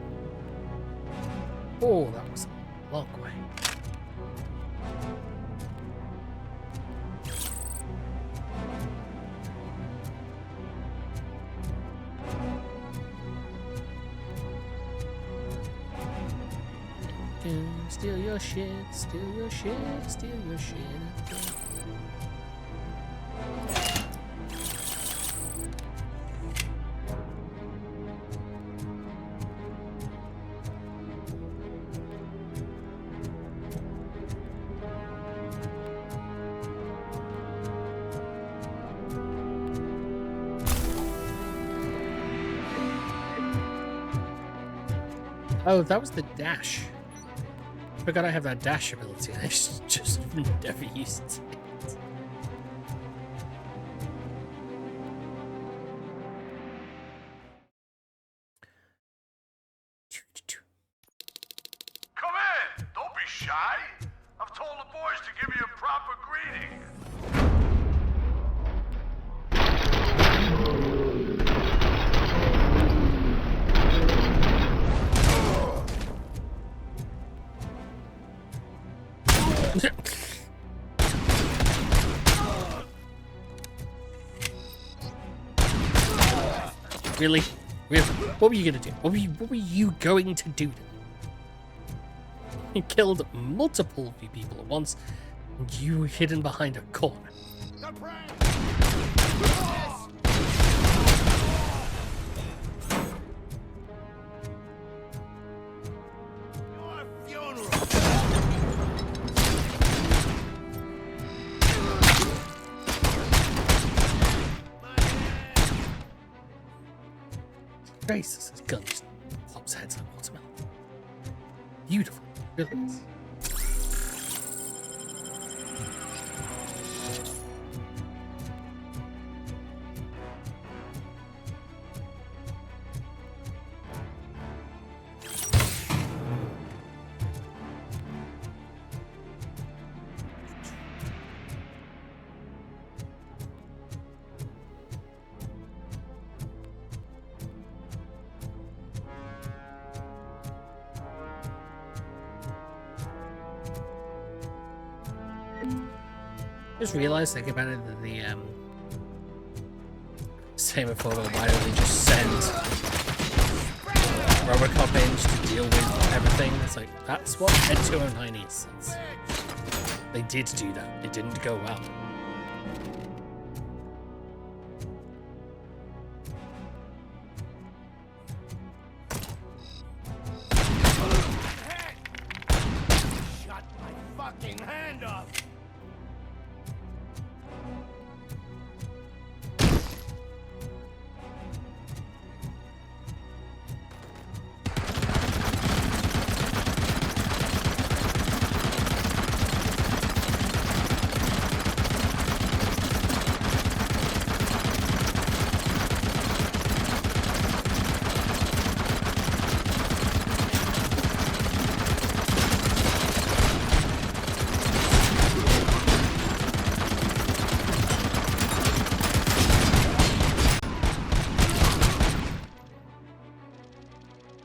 Oh, that was a long way. Steal your shit, steal your shit, steal your shit. Oh, that was the dash. I forgot I have that dash ability and I just never used it. Come in! Don't be shy! I've told the boys to give you a proper greeting. Really? Really? What were you gonna do? What were you going to do? You killed multiple of you people at once, and you were hidden behind a corner. Jesus, his gun just pops heads like watermelon. Beautiful. Really is. Just realized, thinking about it, that the same before, why don't they just send RoboCop in to deal with everything? It's like, that's what Ed 209 is. They did do that. It didn't go well. Shut my fucking hand up!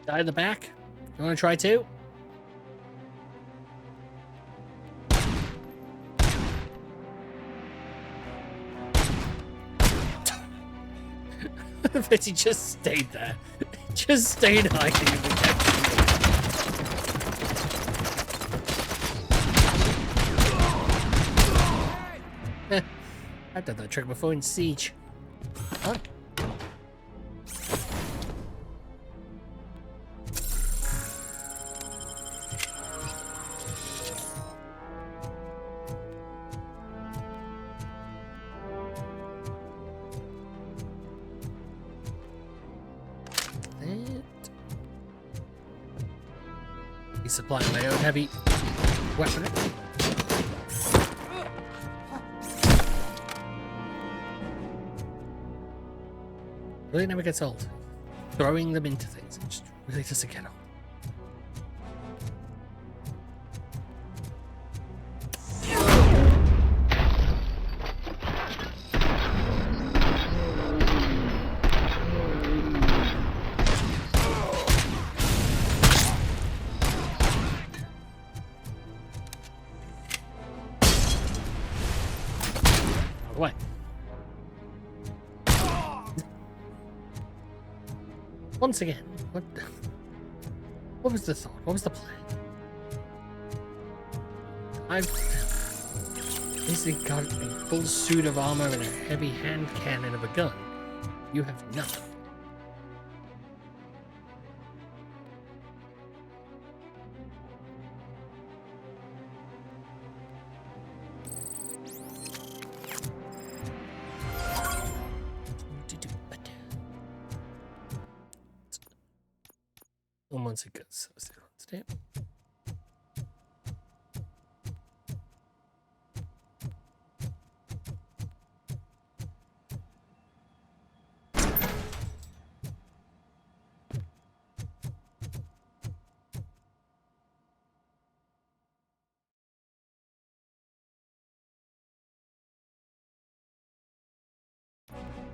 Die in the back? You want to try too? But he just stayed there. Just stayed hiding in the deck. I've done that trick before in Siege. Huh? Be supplying my own heavy weaponry. Really never gets old. Throwing them into things, it just really doesn't get old. What? Once again, what was the thought? What was the plan? I've basically got a full suit of armor and a heavy hand cannon of a gun. You have nothing. Once it gets step.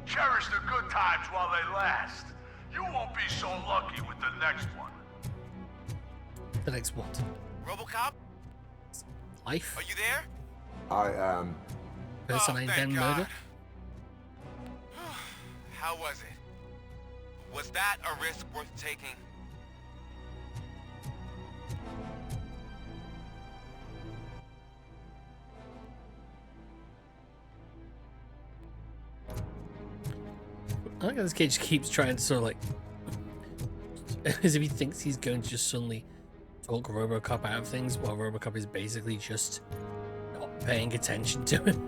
Cherish the good times while they last. You won't be so lucky with the next one. The next what? RoboCop? Life? Are you there? I am. Person I then murdered? How was it? Was that a risk worth taking? I like how this kid just keeps trying to sort of like, as if he thinks he's going to just suddenly talk RoboCop out of things, while RoboCop is basically just not paying attention to him.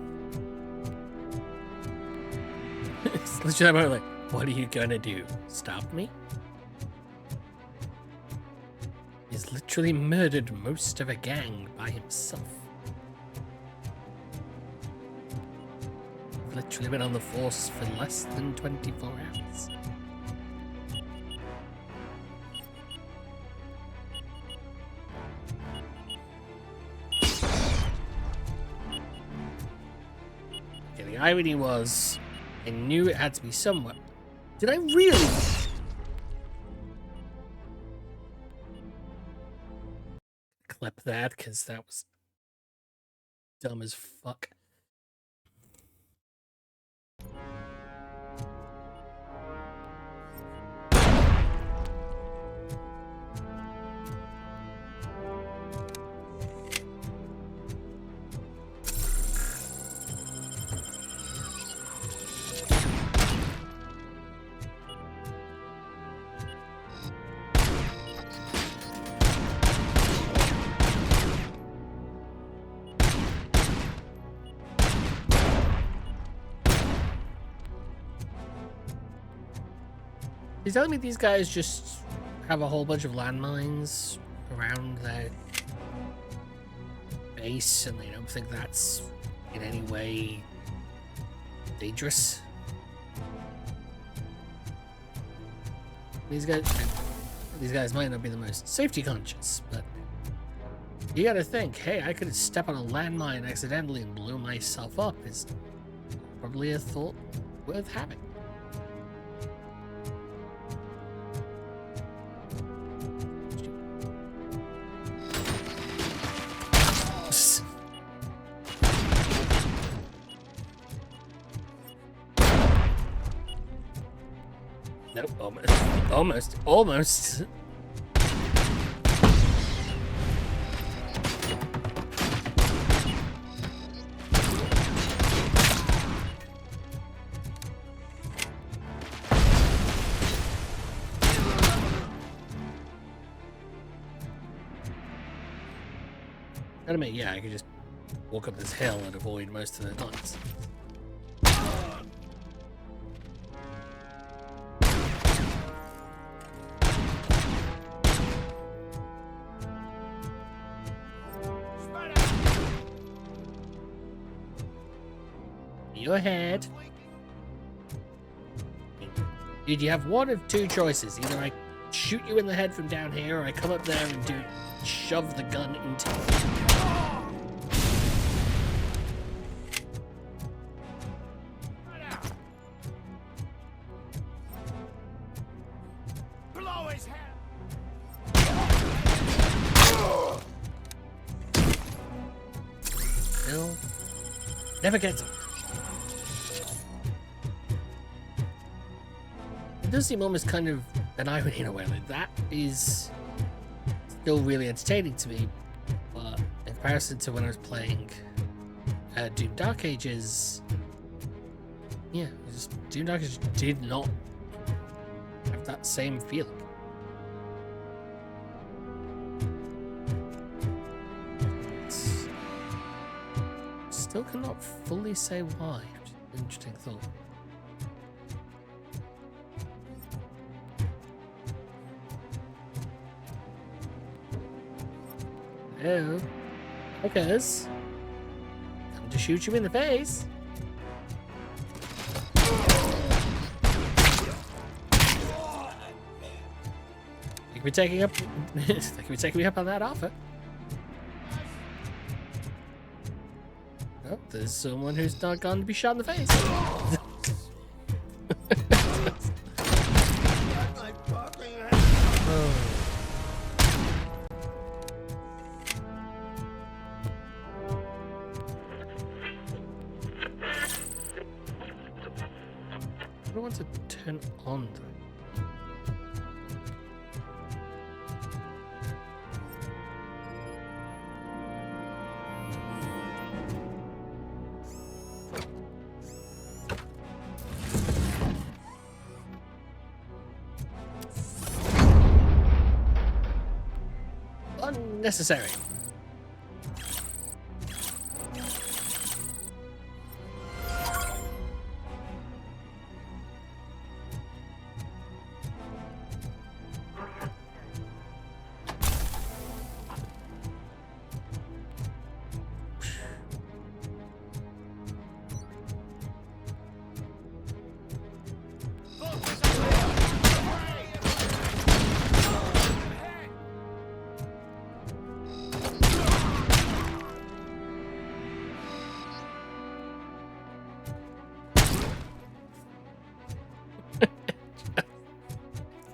It's literally about like, what are you gonna do? Stop me? He's literally murdered most of a gang by himself. Literally been on the force for less than 24 hours. Okay, the irony was, I knew it had to be somewhere. Did I really? Clip that, because that was dumb as fuck. He's telling me these guys just have a whole bunch of landmines around their base and they don't think that's in any way dangerous. These guys might not be the most safety conscious, but you gotta think, hey, I could step on a landmine accidentally and blow myself up is probably a thought worth having. Nope, almost. Gotta admit, yeah, I could just walk up this hill and avoid most of the knights. your head. Dude, you have one of two choices. Either I shoot you in the head from down here, or I come up there and shove the gun into you. Blow his head. Still never gets him. It does seem almost kind of an irony in a way. Like, that is still really entertaining to me, but in comparison to when I was playing Doom Dark Ages, yeah, Doom Dark Ages did not have that same feeling. Still cannot fully say why, which is an interesting thought. Oh, because I'm to shoot you in the face. You can be taking up. They can be taking me up on that offer. Oh, there's someone who's not going to be shot in the face. Oh. I don't want to turn on though. Unnecessary.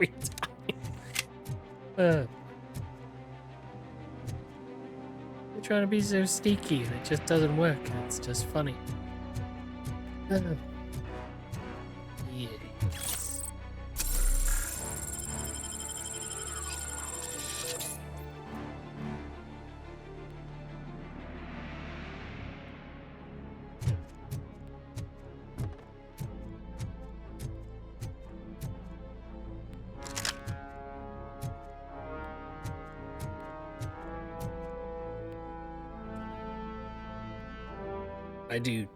Every time. They're trying to be so sneaky and it just doesn't work. It's just funny. Yes. I do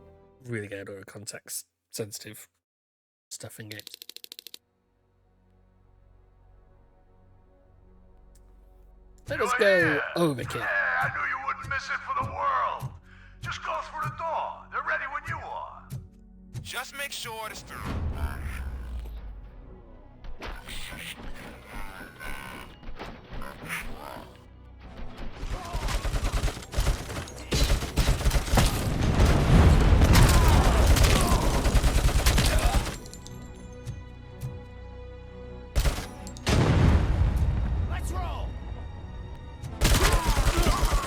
really get out of context sensitive stuff in games. Let us go overkill. Yeah, I knew you wouldn't miss it for the world. Just go through the door. They're ready when you are. Just make sure to stir. Let's roll.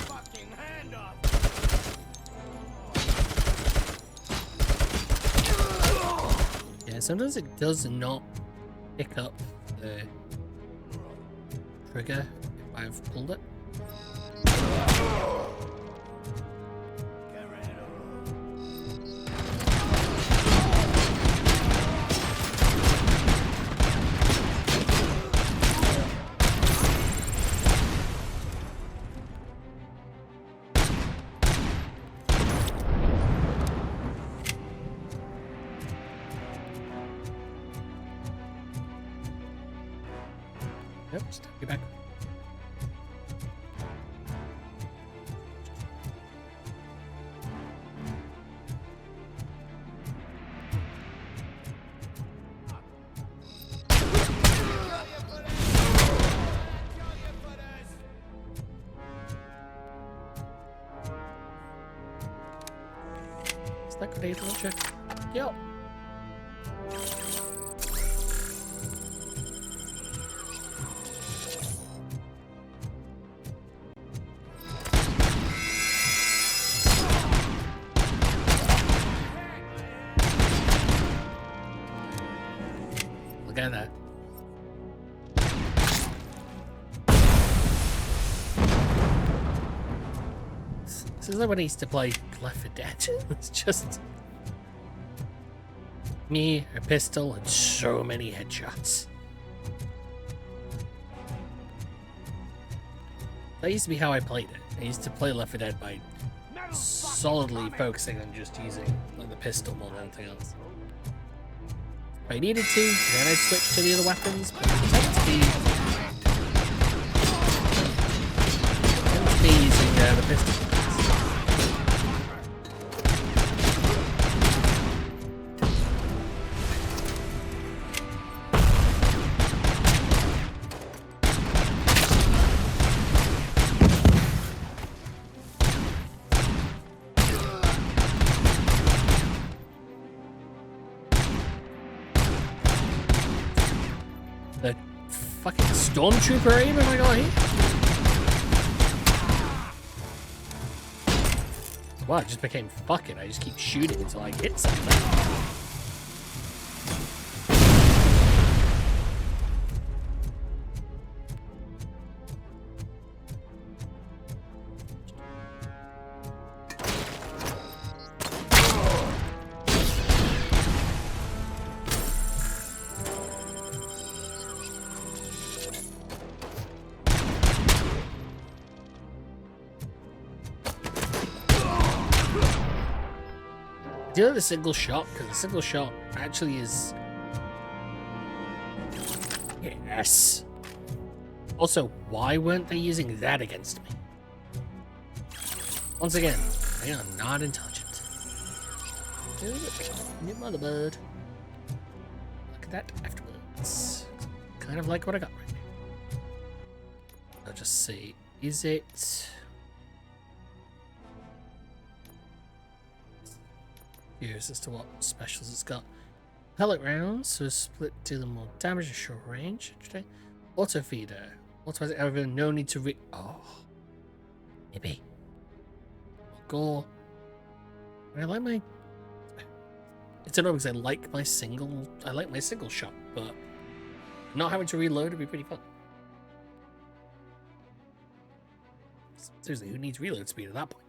Fucking hand off. Yeah, sometimes it does not pick up the trigger if I've pulled it. Yep, just take it back. grenade launcher. Yo. Look at that. This is like when I used to play Left 4 Dead. It's just me, a pistol, and so many headshots. That used to be how I played it. I used to play Left 4 Dead by solidly focusing on just using like the pistol more than anything else. If I needed to, then I'd switch to the other weapons, but it tends to be using the pistol. The fucking stormtrooper aim have I got here? Wow, it just became fucking. I just keep shooting until I hit something. Do you know the single shot? Because the single shot actually is... Yes. Also, why weren't they using that against me? Once again, they are not intelligent. Oh, look, new motherboard. Look at that afterwards. Kind of like what I got right now. I'll just see. Is it... Curious as to what specials it's got. Pellet rounds, so split dealing more damage at short range. Interesting. Auto feeder. Automatic, however, no need to oh. Maybe. Gore. I like my... I don't know because I like my single shot, but not having to reload would be pretty fun. Seriously, who needs reload speed at that point?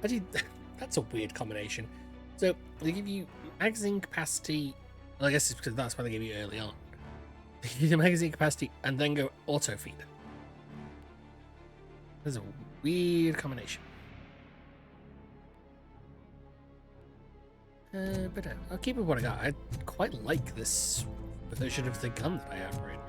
Actually, that's a weird combination. So, they give you magazine capacity. Well, I guess it's because that's what they give you early on. They give you the magazine capacity and then go auto feed. That's a weird combination. But I'll keep with what I got. I quite like this version of the gun that I have right now.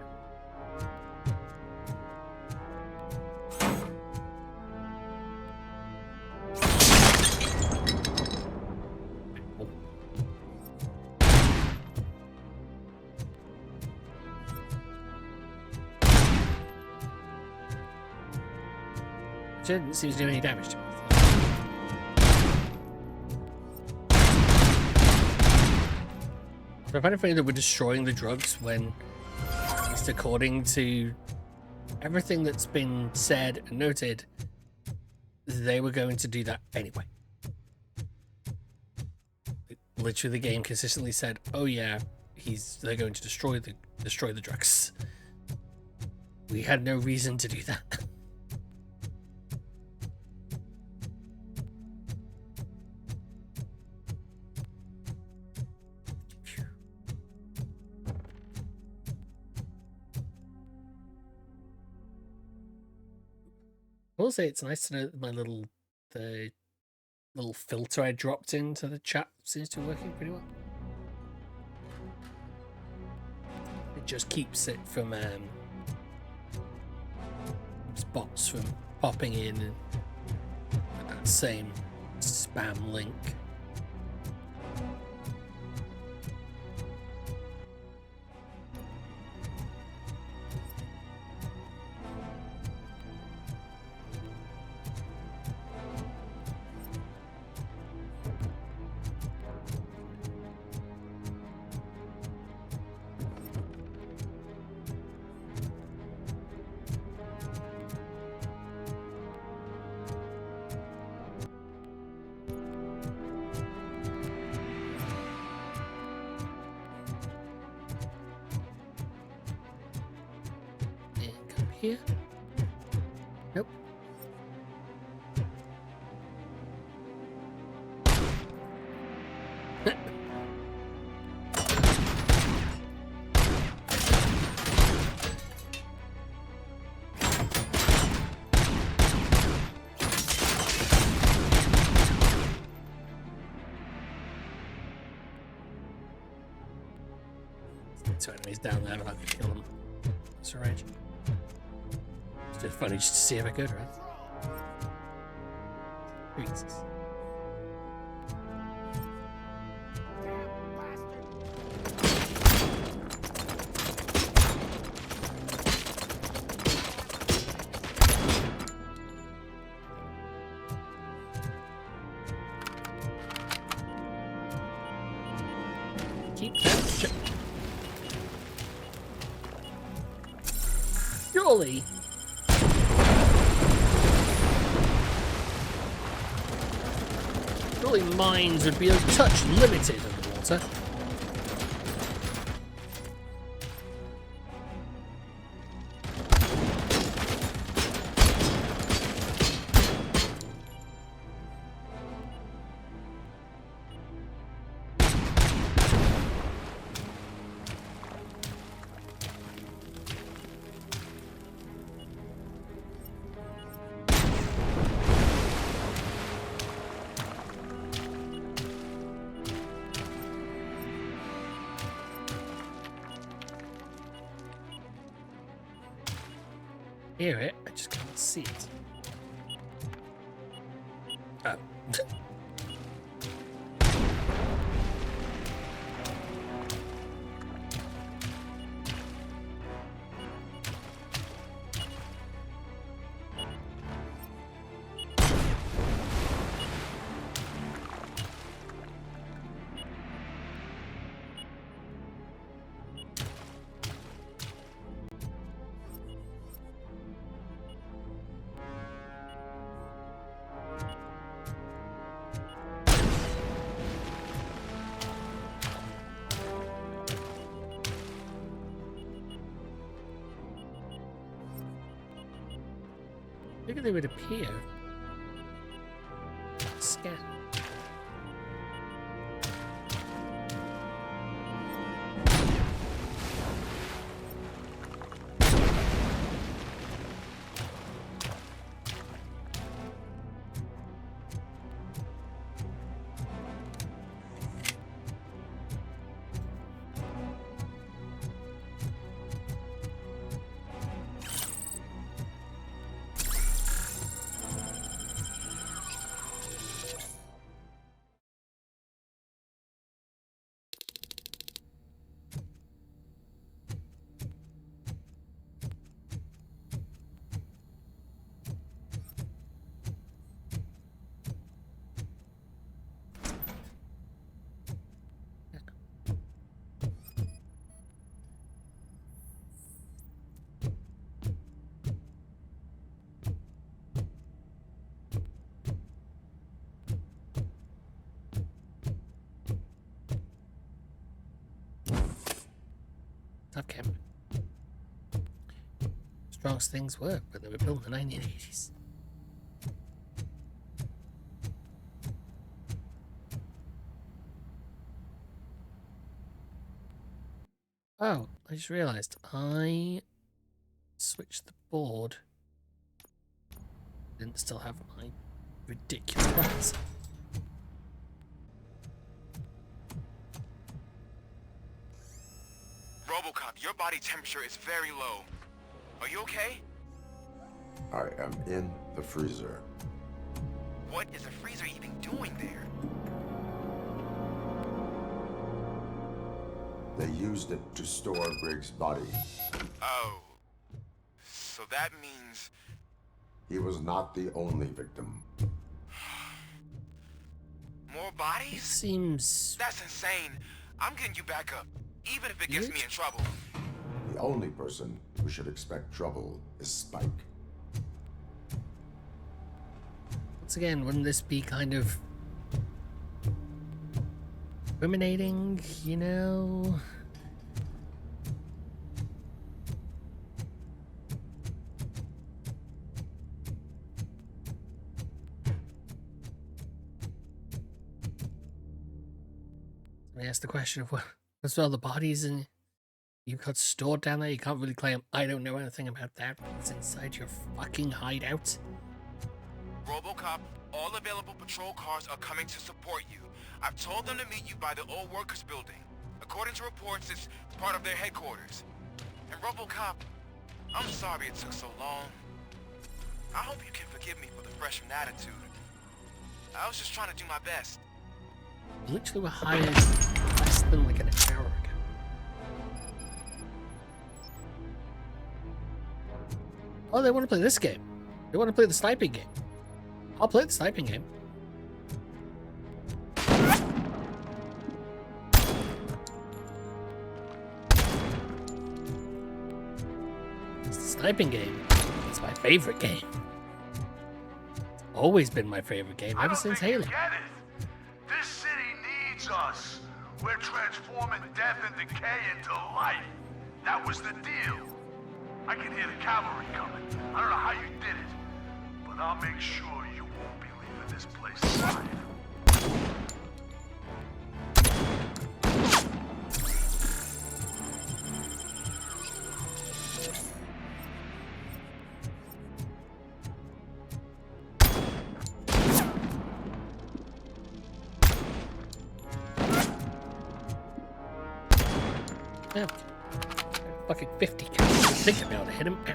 Didn't seem to do any damage to me. I find it funny that we're destroying the drugs when, at least according to everything that's been said and noted, they were going to do that anyway. Literally, the game consistently said, "Oh yeah, they're going to destroy the drugs." We had no reason to do that. I will say it's nice to know that the little filter I dropped into the chat seems to be working pretty well. It just keeps it from bots from popping in and that same spam link. here? Nope. Two enemies down there, but I could kill them. That's alright. It's just funny just to see if I could, right? Jesus. Keep that shit. Surely. Surely mines would be a touch limited underwater. Hear it, I just can't see it. Oh. Maybe they would appear. Scan. Okay. Strongest things were, but they were built in the 1980s. Oh, I just realised I switched the board. Didn't still have my ridiculous weapons. RoboCop, your body temperature is very low. Are you okay? I am in the freezer. What is the freezer even doing there? They used it to store Griggs' body. Oh. So that means... He was not the only victim. More bodies? Seems... That's insane. I'm getting you back up, even if it gets me in trouble. The only person who should expect trouble is Spike. Once again, wouldn't this be kind of ruminating, you know? I ask the question of what's all the bodies and you got stored down there. You can't really claim I don't know anything about that. It's inside your fucking hideout. RoboCop, all available patrol cars are coming to support you. I've told them to meet you by the old workers building. According to reports, it's part of their headquarters. And RoboCop, I'm sorry it took so long. I hope you can forgive me for the freshman attitude. I was just trying to do my best. You literally were hired less than like an hour ago. Oh, they want to play this game. They want to play the sniping game. I'll play the sniping game. It's the sniping game. It's my favorite game. It's always been my favorite game ever since Halo. Get it? This city needs us. We're transforming death and decay into life. That was the deal. I can hear the cavalry coming. I don't know how you did it, but I'll make sure you won't be leaving this place alive. Yeah. Fucking 50 counts. I think I'll be able to hit him. Ow.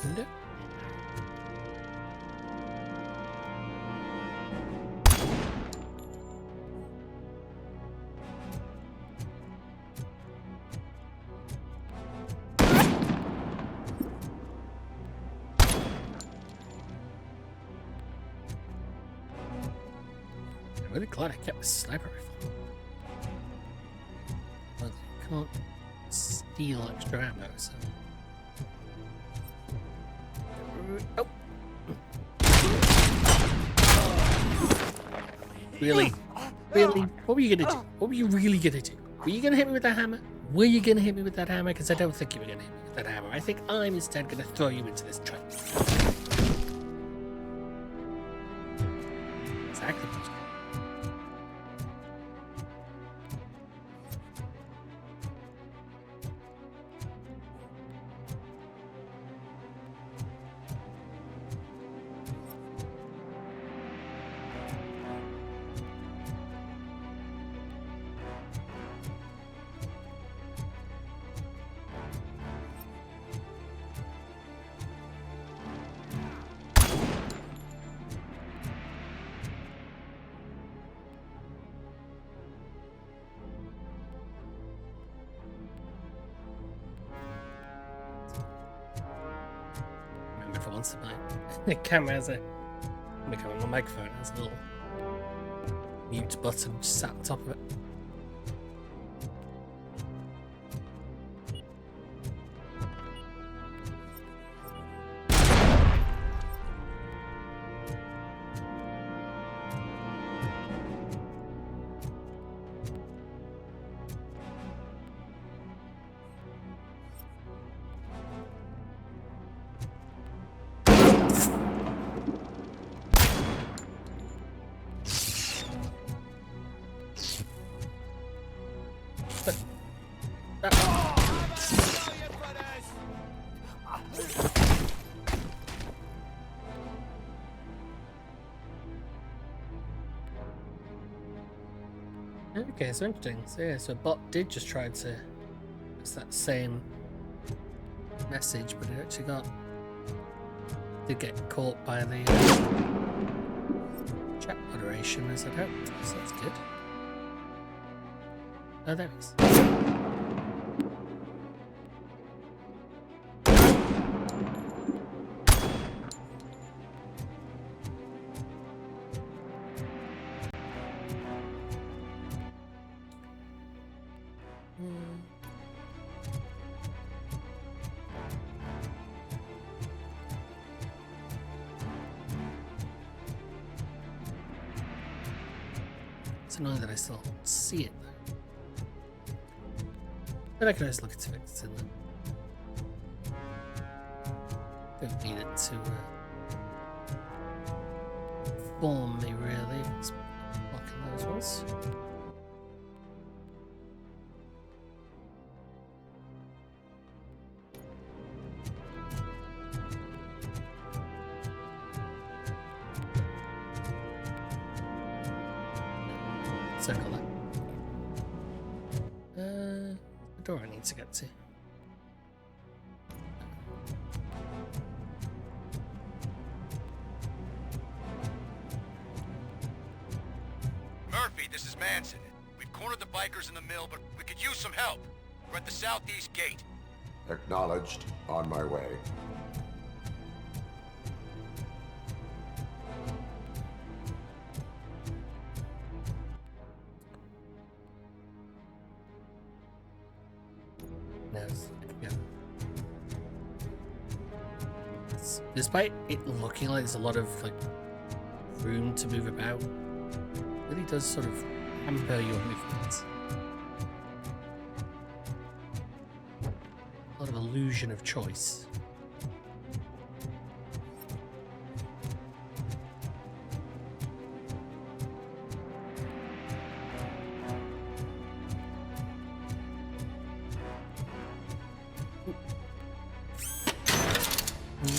Window. I'm really glad I kept the sniper rifle. Well, you can't steal extra ammo, so. Oh! Really? Really? What were you gonna do? What were you really gonna do? Were you gonna hit me with that hammer? Were you gonna hit me with that hammer? Because I don't think you were gonna hit me with that hammer. I think I'm instead gonna throw you into this train. Exactly what you for once in the camera has a the microphone has a little mute button just sat on top of it. Okay, so interesting. So yeah, so bot did just try to it's that same message, but it actually did get caught by the chat moderation as I'd hoped. So that's good. Oh, there he is. It's annoying that I still see it though. But I can always look at it in the Don't need it to form me, really. It's blocking those ones. Circle that. The door I need to get to. Murphy, this is Manson. We've cornered the bikers in the mill, but we could use some help. We're at the southeast gate. Acknowledged. On my way. Yeah. Despite it looking like there's a lot of like room to move about, it really does sort of hamper your movements. A lot of illusion of choice.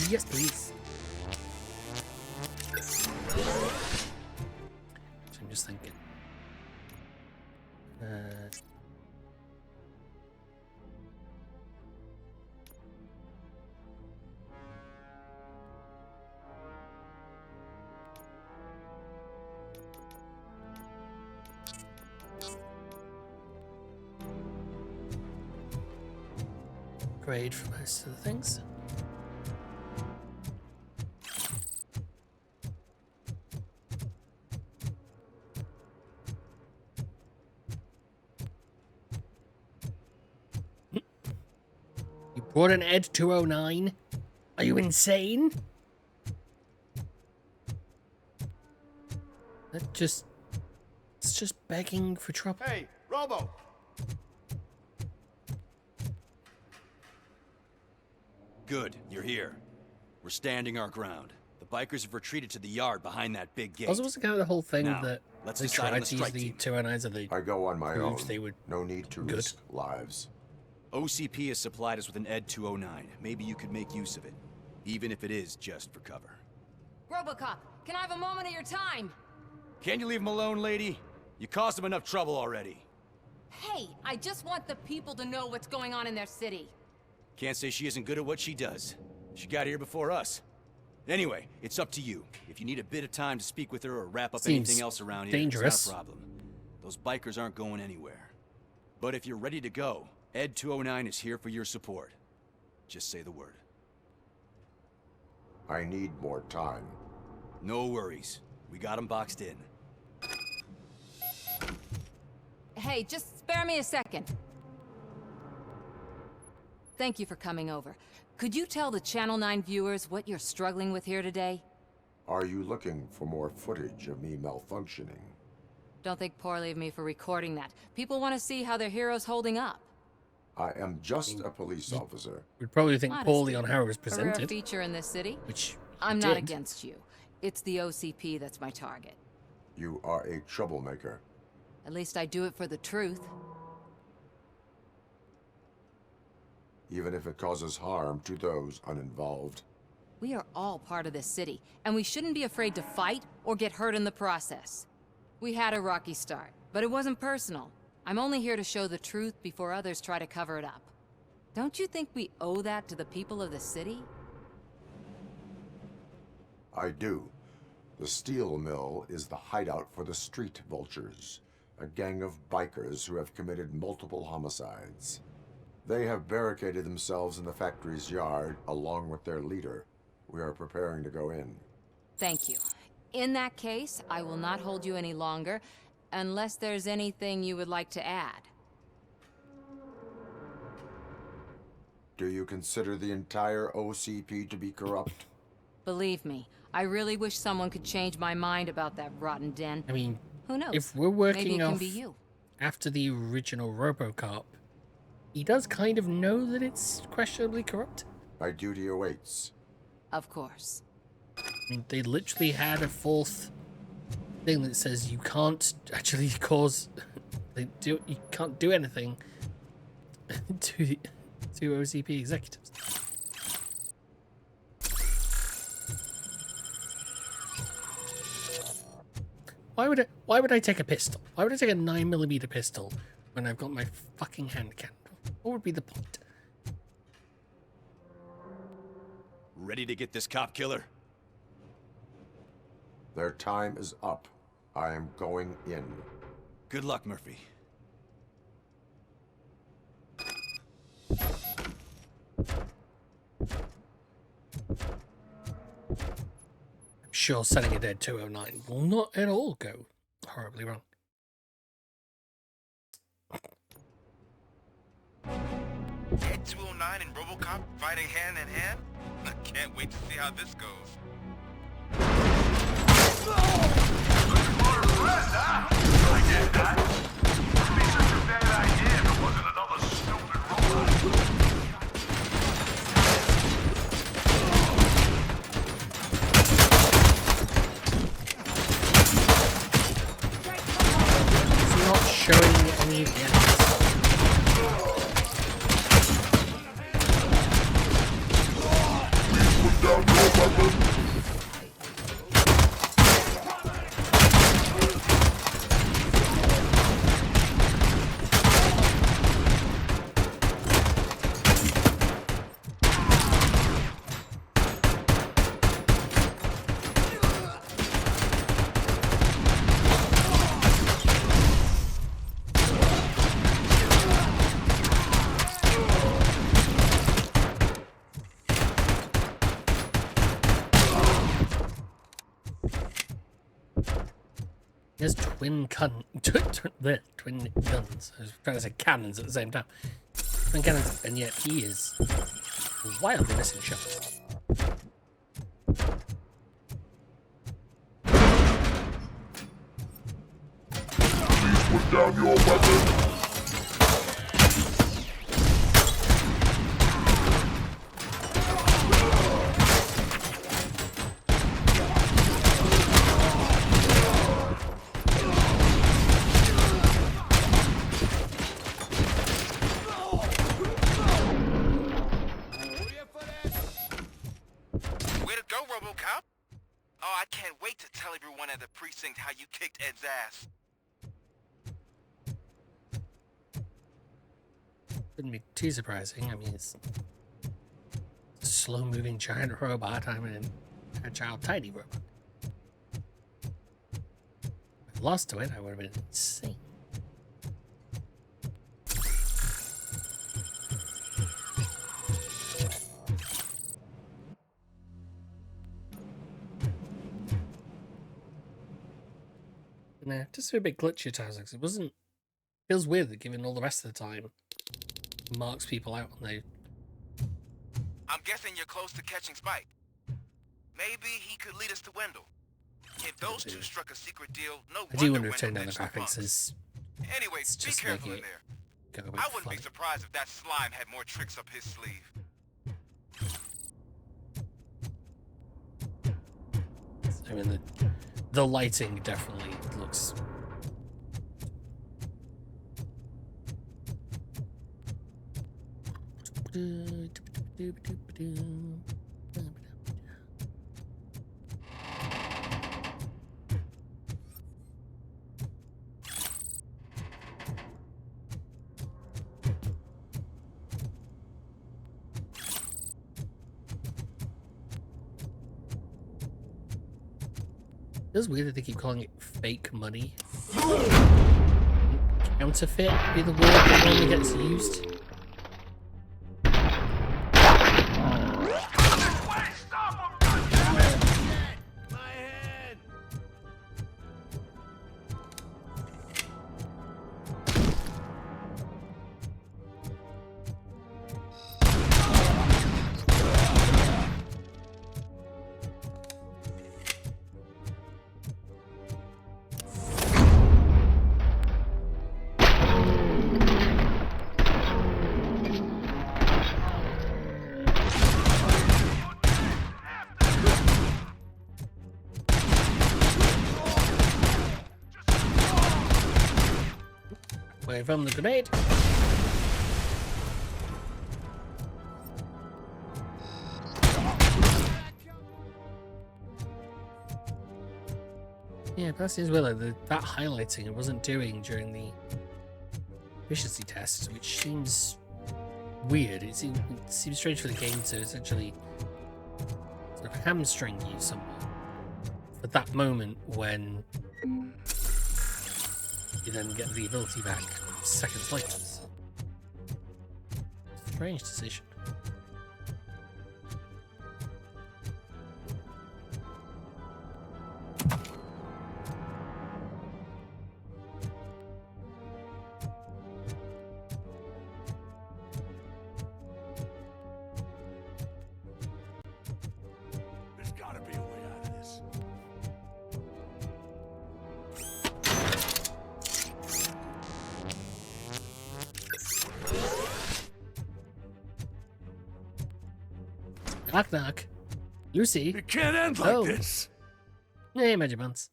Yes, please. So I'm just thinking. Grade for most of the things. Brought an Ed 209? Are you insane? It's just begging for trouble. Hey, Robo! Good, you're here. We're standing our ground. The bikers have retreated to the yard behind that big gate. Also, was kind of the whole thing Now, that let's they decide on tried the to use strike the team. 209s and they I go on my own. proved they would No need to good. risk lives. OCP has supplied us with an Ed 209. Maybe you could make use of it, even if it is just for cover. RoboCop, can I have a moment of your time? Can you leave him alone, lady? You caused him enough trouble already. Hey, I just want the people to know what's going on in their city. Can't say she isn't good at what she does. She got here before us. Anyway, it's up to you. If you need a bit of time to speak with her or wrap up Seems anything else around here, dangerous. it's not a problem. Those bikers aren't going anywhere. But if you're ready to go, Ed 209 is here for your support. Just say the word. I need more time. No worries. We got him boxed in. Hey, just spare me a second. Thank you for coming over. Could you tell the Channel 9 viewers what you're struggling with here today? Are you looking for more footage of me malfunctioning? Don't think poorly of me for recording that. People want to see how their hero's holding up. I am just a police officer. We'd probably think Modesty. poorly on how it was A rare presented. feature in this city. Which I'm you not did. against you. It's the OCP that's my target. You are a troublemaker. At least I do it for the truth. Even if it causes harm to those uninvolved. We are all part of this city, and we shouldn't be afraid to fight or get hurt in the process. We had a rocky start, but it wasn't personal. I'm only here to show the truth before others try to cover it up. Don't you think we owe that to the people of the city? I do. The steel mill is the hideout for the street vultures, a gang of bikers who have committed multiple homicides. They have barricaded themselves in the factory's yard along with their leader. We are preparing to go in. Thank you. In that case, I will not hold you any longer, unless there's anything you would like to add. Do you consider the entire OCP to be corrupt? Believe me, I really wish someone could change my mind about that rotten den. I mean, who knows? if we're working Maybe it can off be you. after the original RoboCop, he does kind of know that it's questionably corrupt. My duty awaits. Of course. I mean, they literally had a fourth thing that says you can't actually cause... you can't do anything to OCP executives. Why would I take a pistol? Why would I take a 9mm pistol when I've got my fucking hand cannon? What would be the point? Ready to get this cop killer? Their time is up. I am going in. Good luck, Murphy. I'm sure selling a dead 209 will not at all go horribly wrong. Dead 209 and RoboCop fighting hand in hand? I can't wait to see how this goes. I get that. It'd be such a bad idea if it wasn't another stupid robot. It's not showing any of the enemies. Put down your weapon. There's twin guns. I was trying to say cannons at the same time. Twin cannons, and yet he is wildly missing shots. Please put down your weapon. Way to go, RoboCop! Oh, I can't wait to tell everyone at the precinct how you kicked Ed's ass. Wouldn't be too surprising. I mean, it's a slow-moving giant robot. I'm an agile, tiny robot. If I lost to it, I would have been insane. Nah, just a bit glitchy at times. It wasn't. Feels weird that given all the rest of the time, marks people out when they. I'm guessing you're close to catching Spike. Maybe he could lead us to Wendell. If those two struck a secret deal, no I do wonder wonder if turning down Wendell the graphics is. Anyway, It's be just careful making in it there. go a bit I wouldn't funny. be surprised if that slime had more tricks up his sleeve. I mean, the lighting definitely looks. Feels weird that they keep calling it fake money. Counterfeit would be the word that normally gets used. away from the grenade. Yeah, that's as well. That highlighting it wasn't doing during the efficiency tests, which seems weird. It seems strange for the game to essentially sort of hamstring you somewhere at that moment when you then get the ability back seconds later. Strange decision. There's gotta be a way out of this. Knock knock. Lucy. It can't end like this. Hey, Magic Buns.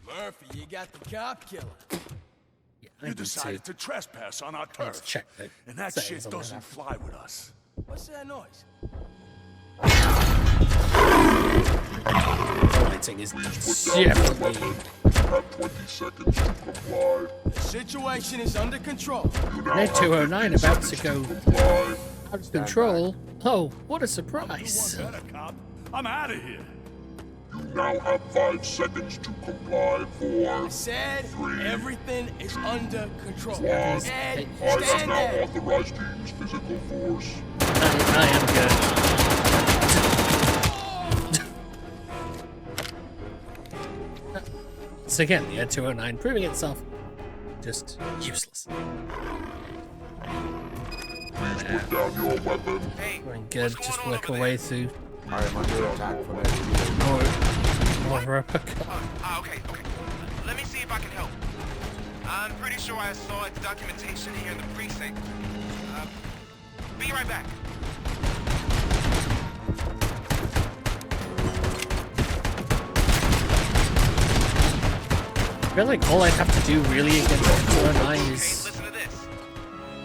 Murphy, you got the cop killer. Yeah, You decided to trespass on our Let's turf. check that. And that settings shit on that. doesn't fly with us. What's that noise? Lighting is definitely. Have 20 seconds to comply. The situation is under control. Net 209 about to go out of control. Oh, what a surprise. Better, cop. I'm out of here. You now have 5 seconds to comply. 4, I said 3, everything is under control. 1. Ed, I am stand now there. authorized to use physical force. I am good. So again, the Ed 209 proving itself just useless. Please put down your weapon. Going good, just work our way through I am under attack from more RoboCop. Okay. Let me see if I can help. I'm pretty sure I saw its documentation here in the precinct. Be right back. I feel like all I'd have to do really against Ed 209 is Listen to this.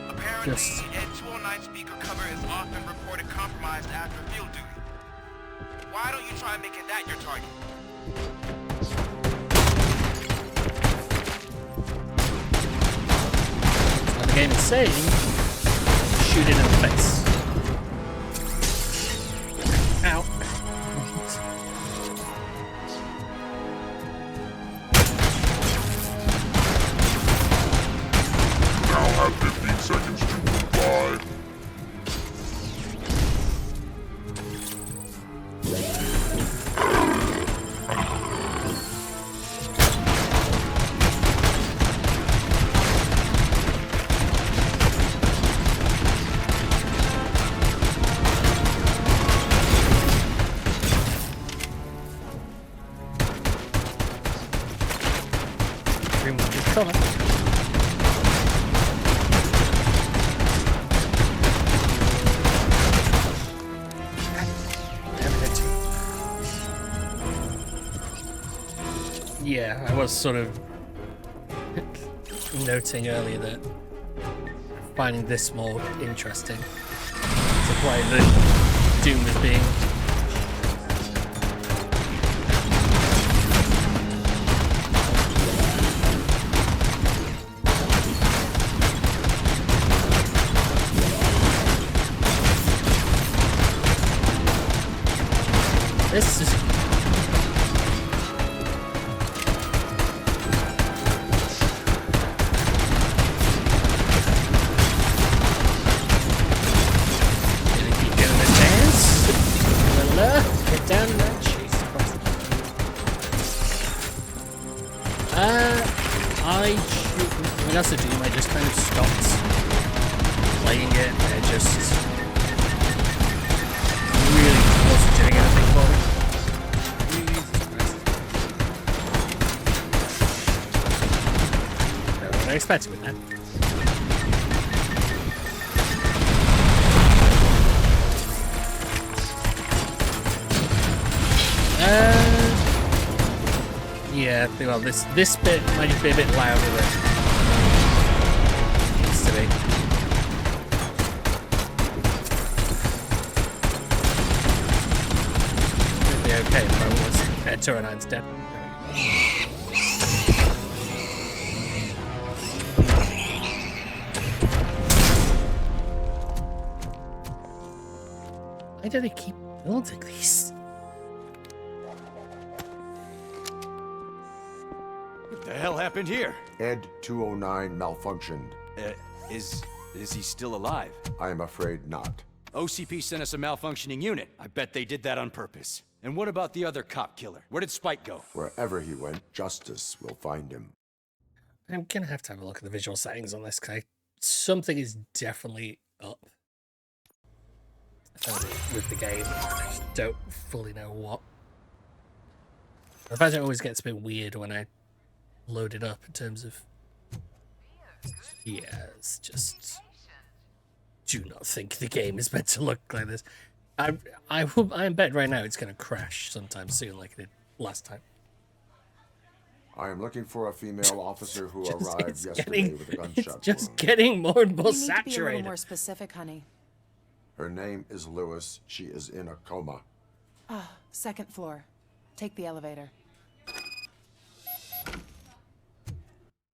Apparently, just Ed 209 speaker cover is often reported compromised after field duty. Why don't you try making that your target? what the game is saying. Shoot it in the face. Ow. Now have 15 seconds to comply. Remove your color. Yeah, I was sort of noting earlier that finding this more interesting to play the Doom as being this is get down there. Jesus Christ. When I said Doom, I just kind of stopped playing it. I just really wasn't doing anything for me. Jesus Christ. Not what I expected with that. Yeah, well, this bit might just be a bit louder than it needs to be. It'll be okay if I was Turanine's dead. Why do they keep building these? What the hell happened here? Ed 209 malfunctioned. Is he still alive? I am afraid not. OCP sent us a malfunctioning unit. I bet they did that on purpose. And what about the other cop killer? Where did Spike go? Wherever he went, justice will find him. I'm gonna have to have a look at the visual settings on this guy. Something is definitely up with the game. I just don't fully know what. In fact, it always gets a bit weird when I load it up in terms of. Yes, just do not think the game is meant to look like this. I'm bet right now it's gonna crash sometime soon, like it did last time. I am looking for a female officer who arrived yesterday getting, with a gunshot it's just wound. getting more and more You need to be a little saturated. more specific, honey. Her name is Lewis. She is in a coma. Ah, second floor. Take the elevator.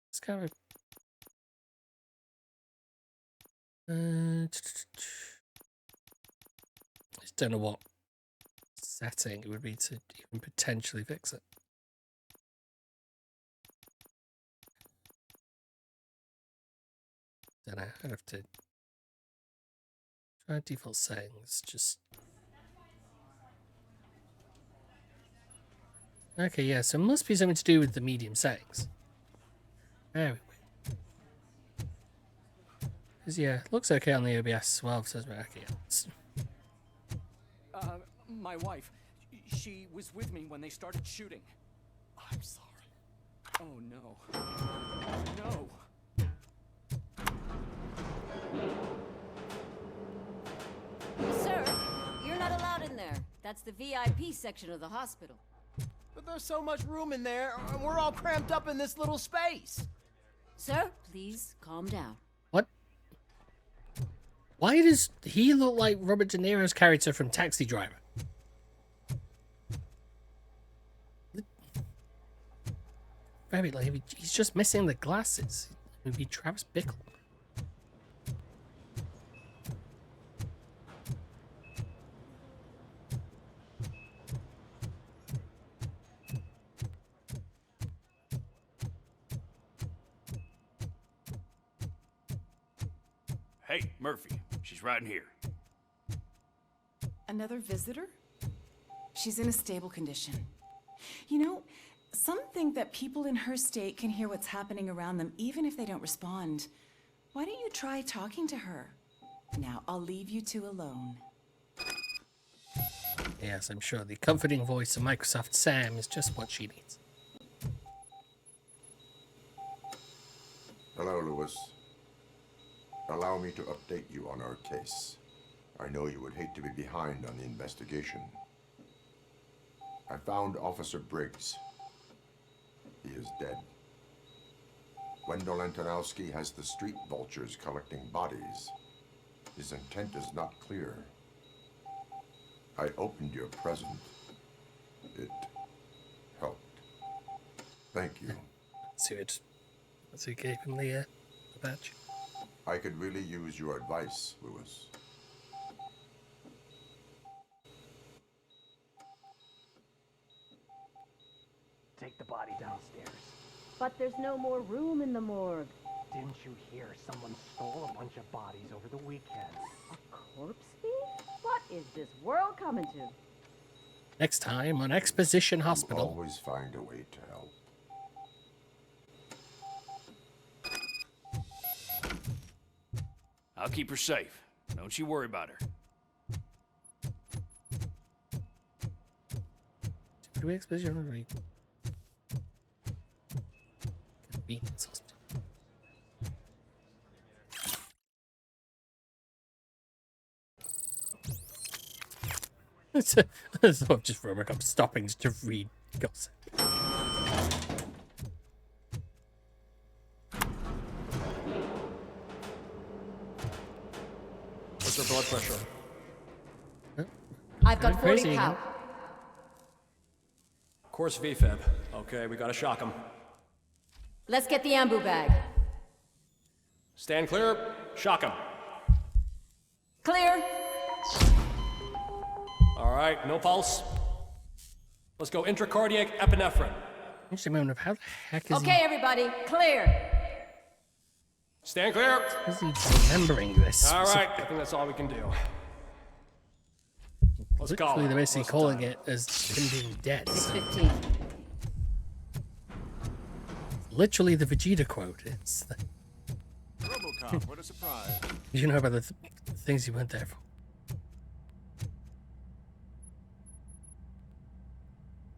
It's kind of. I just don't know what setting it would be to even potentially fix it. Don't know. I'd have to try default settings. Just okay. Yeah. So it must be something to do with the medium settings. There we go. Yeah, looks okay on the OBS as well. Says okay. My wife, she was with me when they started shooting. I'm sorry. Oh no. No. Sir, you're not allowed in there. That's the VIP section of the hospital. But there's so much room in there, and we're all cramped up in this little space. Sir, please calm down. What? Why does he look like Robert De Niro's character from Taxi Driver? Very like he's just missing the glasses. It would be Travis Bickle. Hey, Murphy. She's right in here. Another visitor? She's in a stable condition. You know, some think that people in her state can hear what's happening around them even if they don't respond. Why don't you try talking to her? Now, I'll leave you two alone. Yes, I'm sure the comforting voice of Microsoft Sam is just what she needs. Hello, Lewis. Allow me to update you on our case. I know you would hate to be behind on the investigation. I found Officer Briggs. He is dead. Wendell Antonowski has the street vultures collecting bodies. His intent is not clear. I opened your present. It helped. Thank you. So you gave him the badge. I could really use your advice, Lewis. Take the body downstairs. But there's no more room in the morgue. Didn't you hear someone stole a bunch of bodies over the weekend? A corpse thief? What is this world coming to? Next time on Exposition You Hospital. always find a way to help. I'll keep her safe. Don't you worry about her. Do we Exposition or we? Convenience hospital. It's sort of just RoboCop stopping to read gossip. What's her blood pressure? I've got 40 crazy, power. Course VFib. Okay, we gotta shock him. Let's get the ambu bag. Stand clear. Shock him. Clear. All right, no pulse. Let's go intracardiac epinephrine. Actually, moment of how the heck is Okay, everybody, clear. Stand clear. Is he remembering this? All right, I think that's all we can do. Let's call Literally, it. they're basically What's calling time? it as him being dead. It's so- 15. Literally the Vegeta quote. It's the, RoboCop, what a surprise. you know about the things he went there for.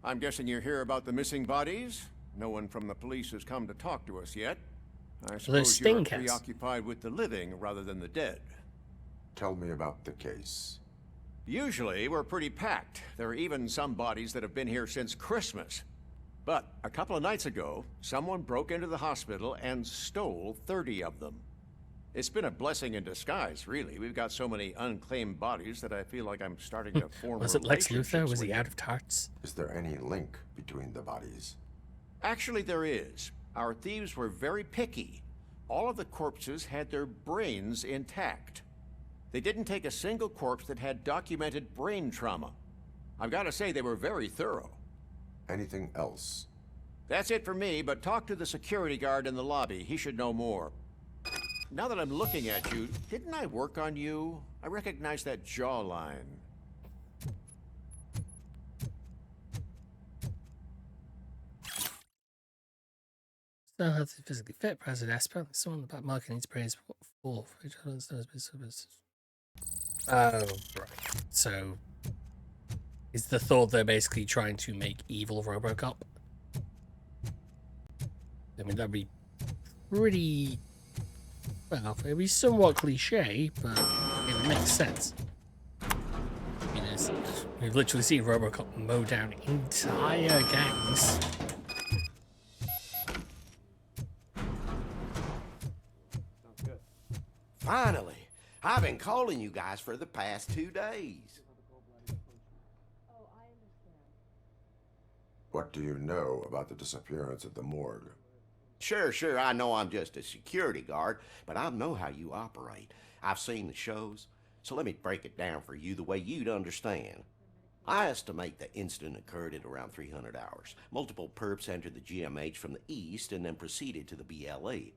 I'm guessing you're here about the missing bodies? No one from the police has come to talk to us yet. I suppose you're stinkers. preoccupied with the living rather than the dead. Tell me about the case. Usually, we're pretty packed. There are even some bodies that have been here since Christmas. But a couple of nights ago, someone broke into the hospital and stole 30 of them. It's been a blessing in disguise, really. We've got so many unclaimed bodies that I feel like I'm starting to form Was it Lex Luthor? relationships Was he with out of tarts? Is there any link between the bodies? Actually, there is. Our thieves were very picky. All of the corpses had their brains intact. They didn't take a single corpse that had documented brain trauma. I've got to say, they were very thorough. Anything else? That's it for me, but talk to the security guard in the lobby. He should know more. Now that I'm looking at you, didn't I work on you? I recognize that jawline. Still healthy, physically fit, President Esper. Someone about marketing needs praise for. Oh, right. So, is the thought they're basically trying to make evil RoboCop? I mean, that'd be pretty. Well, it'd be somewhat cliche, but it would make sense. You know, we've literally seen RoboCop mow down entire gangs. Finally! I've been calling you guys for the past 2 days. What do you know about the disappearance at the morgue? Sure, I know I'm just a security guard, but I know how you operate. I've seen the shows, so let me break it down for you the way you'd understand. I estimate the incident occurred at around 300 hours. Multiple perps entered the GMH from the east and then proceeded to the BLE.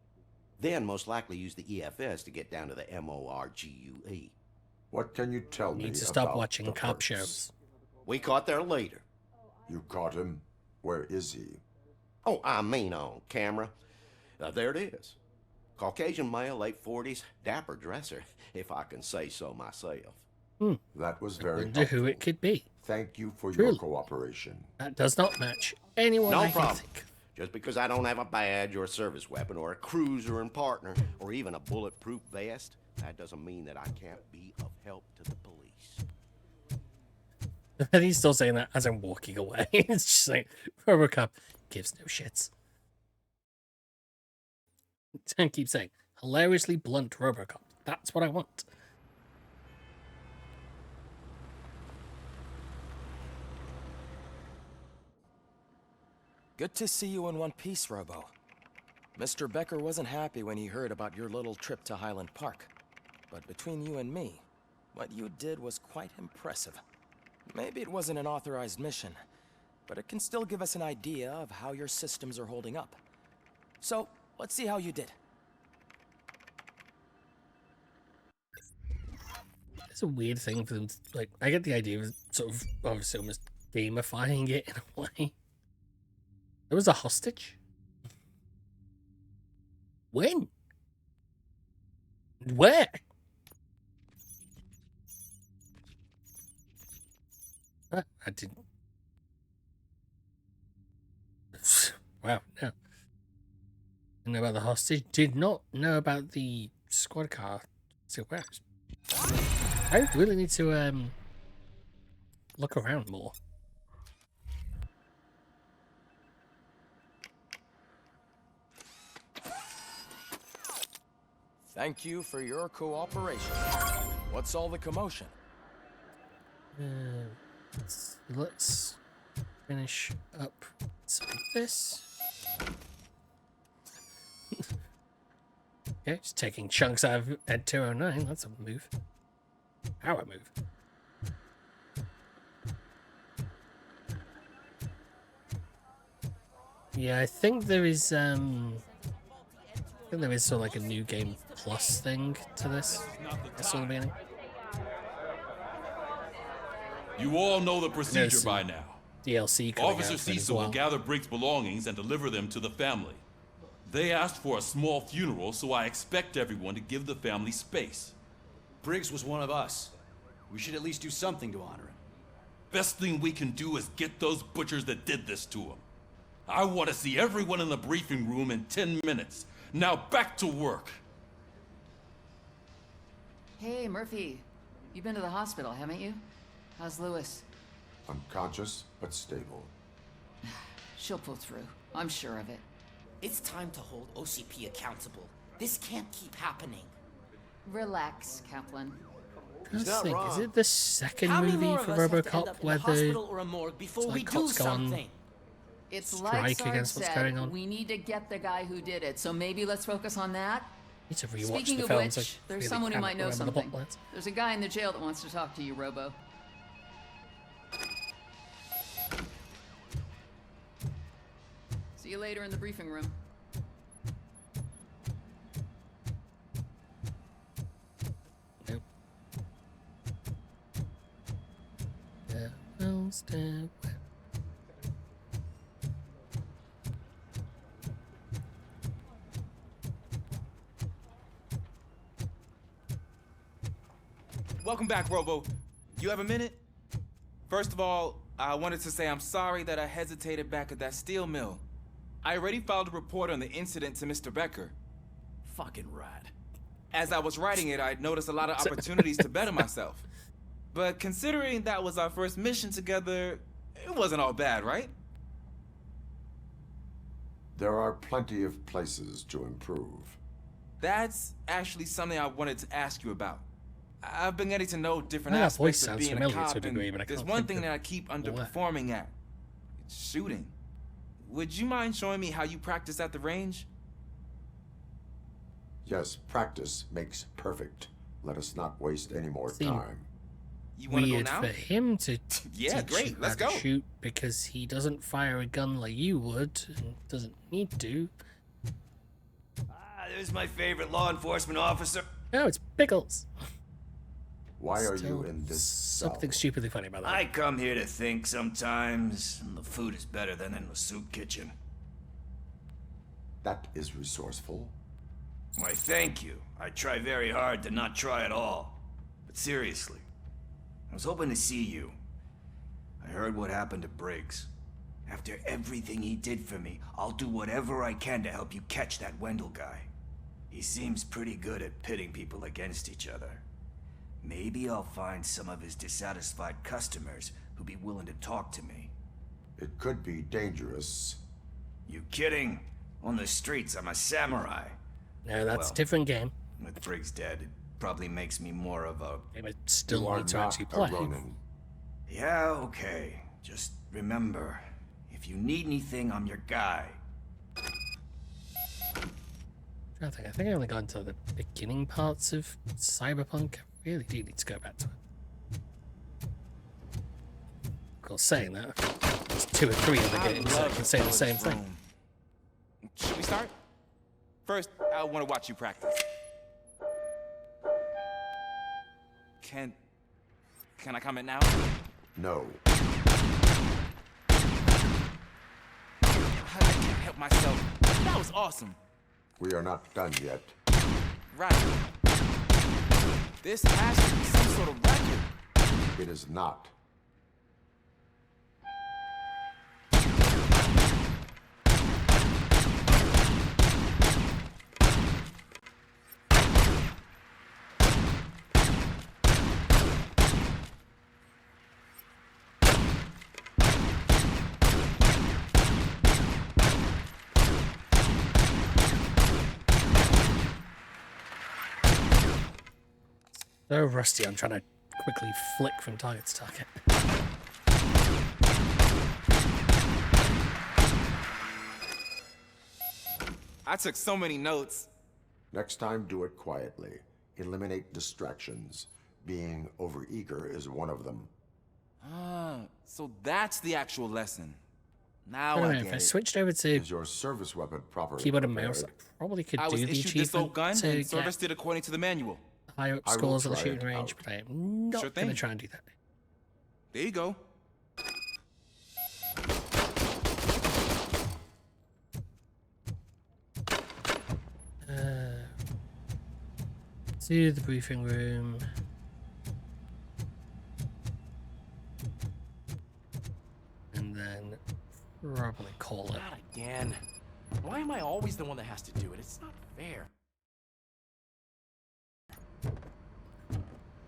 Then most likely used the EFS to get down to the MORGUE. What can you tell me Need to about stop watching the cop perps? shows. We caught their leader. You caught him? Where is he? Oh, I mean on camera. There it is. Caucasian male, late 40s, dapper dresser, if I can say so myself. That was very Wonder who it could be. Thank you for Truly. your cooperation. That does not match anyone No I can problem. think. Just because I don't have a badge or a service weapon or a cruiser and partner or even a bulletproof vest, that doesn't mean that I can't be of help to the police. And he's still saying that as I'm walking away. It's just like, RoboCop gives no shits. I keep saying, hilariously blunt RoboCop. That's what I want. Good to see you in one piece, Robo. Mr. Becker wasn't happy when he heard about your little trip to Highland Park. But between you and me, what you did was quite impressive. Maybe it wasn't an authorized mission, but it can still give us an idea of how your systems are holding up. So, let's see how you did. It's a weird thing for them to, like, I get the idea of sort of obviously almost gamifying it in a way. There was a hostage? When? Where? I didn't. Wow, no. Didn't know about the hostage. Did not know about the squad car. So where? I really need to look around more. Thank you for your cooperation. What's all the commotion? Let's finish up some of this. Okay, just taking chunks out of Ed 209. That's a move. Power move. Yeah, I think there is sort of like a new game plus thing to this. I saw the beginning. You all know the procedure by now. DLC coming Officer out for it as Cecil will well. gather Briggs' belongings and deliver them to the family. They asked for a small funeral, so I expect everyone to give the family space. Briggs was one of us. We should at least do something to honor him. Best thing we can do is get those butchers that did this to him. I want to see everyone in the briefing room in 10 minutes. Now back to work. Hey, Murphy. You've been to the hospital, haven't you? How's Lewis? Unconscious, but stable. She'll pull through. I'm sure of it. It's time to hold OCP accountable. This can't keep happening. Relax, Kaplan. Is it the second How many movie more for of us have to end RoboCop up in where a hospital or a morgue it's before we like do cops go on something? It's strike like Sarge against what's said, going on? we need to get the guy who did it, so maybe let's focus on that. Need to rewatch Speaking the of films. which, I there's really someone who cannot might know remember the something. plot lines. There's a guy in the jail that wants to talk to you, Robo. See you later in the briefing room. Nope. Devil's Dead Web. Welcome back, Robo. You have a minute? First of all, I wanted to say I'm sorry that I hesitated back at that steel mill. I already filed a report on the incident to Mr. Becker. Fucking rad. As I was writing it, I'd noticed a lot of opportunities to better myself. But considering that was our first mission together, it wasn't all bad, right? There are plenty of places to improve. That's actually something I wanted to ask you about. I've been getting to know different That voice aspects of sounds being a familiar cop, to a degree, and but I there's can't one think thing of that I keep what. underperforming at. It's shooting. Would you mind showing me how you practice at the range? Yes, practice makes perfect. Let us not waste any more Seem time. You want to go Weird now? for him to Yeah, teach great, you let's how to go. shoot because he doesn't fire a gun like you would and doesn't need to. There's my favorite law enforcement officer. Oh, it's Pickles. Why are you Still in this something stupidly funny about that? I come here to think sometimes, and the food is better than in the soup kitchen. That is resourceful. Why, thank you. I try very hard to not try at all. But seriously, I was hoping to see you. I heard what happened to Briggs. After everything he did for me, I'll do whatever I can to help you catch that Wendell guy. He seems pretty good at pitting people against each other. Maybe I'll find some of his dissatisfied customers who'd be willing to talk to me. It could be dangerous. You kidding? On the streets, I'm a samurai. No, that's Well, a different game. With Briggs dead, it probably makes me more of a... Game I still You are need to not actually a play. Ronin. Yeah, okay. Just remember, if you need anything, I'm your guy. I think I only got into the beginning parts of Cyberpunk. I really do need to go back to it. Of course, saying that, there's 2 or 3 other games that can say the same thing. Should we start? First, I want to watch you practice. Can I comment now? No. I can't help myself. That was awesome. We are not done yet. Right. This has to be some sort of record. It is not. So rusty, I'm trying to quickly flick from target to target. I took so many notes. Next time, do it quietly. Eliminate distractions. Being overeager is one of them. Ah, so that's the actual lesson. Now I don't I know, get if I it. switched over to Is your service weapon properly keyboard and prepared? mouse, I probably could I was do the issued this old achievement gun to and get serviced it according to the manual. higher up I will scores on the try shooting it range, out. but I am not Sure going to thing. try and do that. There you go. To the briefing room. And then probably call it. Not again. Why am I always the one that has to do it? It's not fair.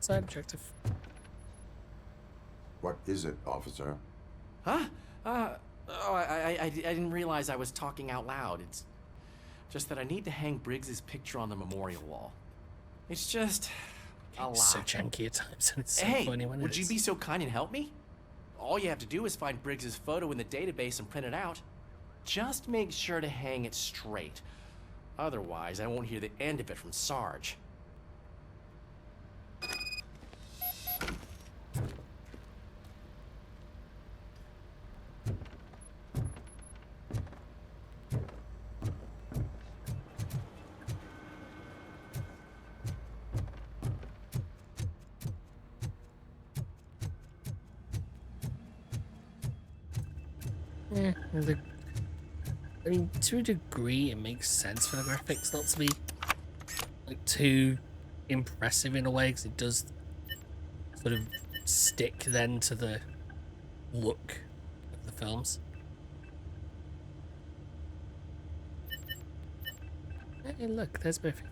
Side objective. What is it, officer? Huh? I didn't realize I was talking out loud. It's just that I need to hang Briggs's picture on the memorial wall. It's just a lot. It's so janky at times, and it's so Hey, funny when would it you is. be so kind and help me? All you have to do is find Briggs's photo in the database and print it out. Just make sure to hang it straight. Otherwise, I won't hear the end of it from Sarge. Yeah, I mean, to a degree, it makes sense for the graphics not to be like too impressive in a way, because it does sort of stick then to the look of the films. Hey, look, there's Murphy.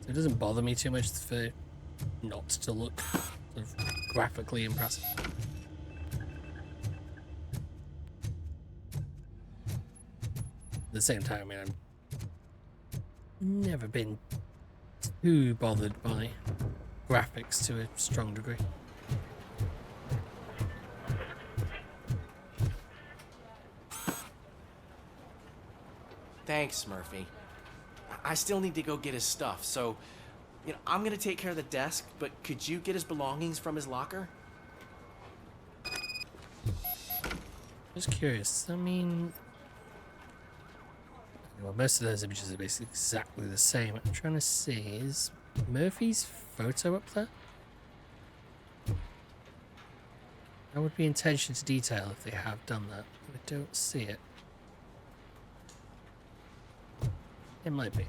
It doesn't bother me too much for not to look sort of graphically impressive. At the same time, I mean, I've never been too bothered by graphics to a strong degree. Thanks, Murphy. I still need to go get his stuff, so, I'm gonna take care of the desk, but could you get his belongings from his locker? Just curious, I mean, well, most of those images are basically exactly the same. I'm trying to see, is Murphy's photo up there? That would be attention to detail if they have done that. I don't see it. It might be.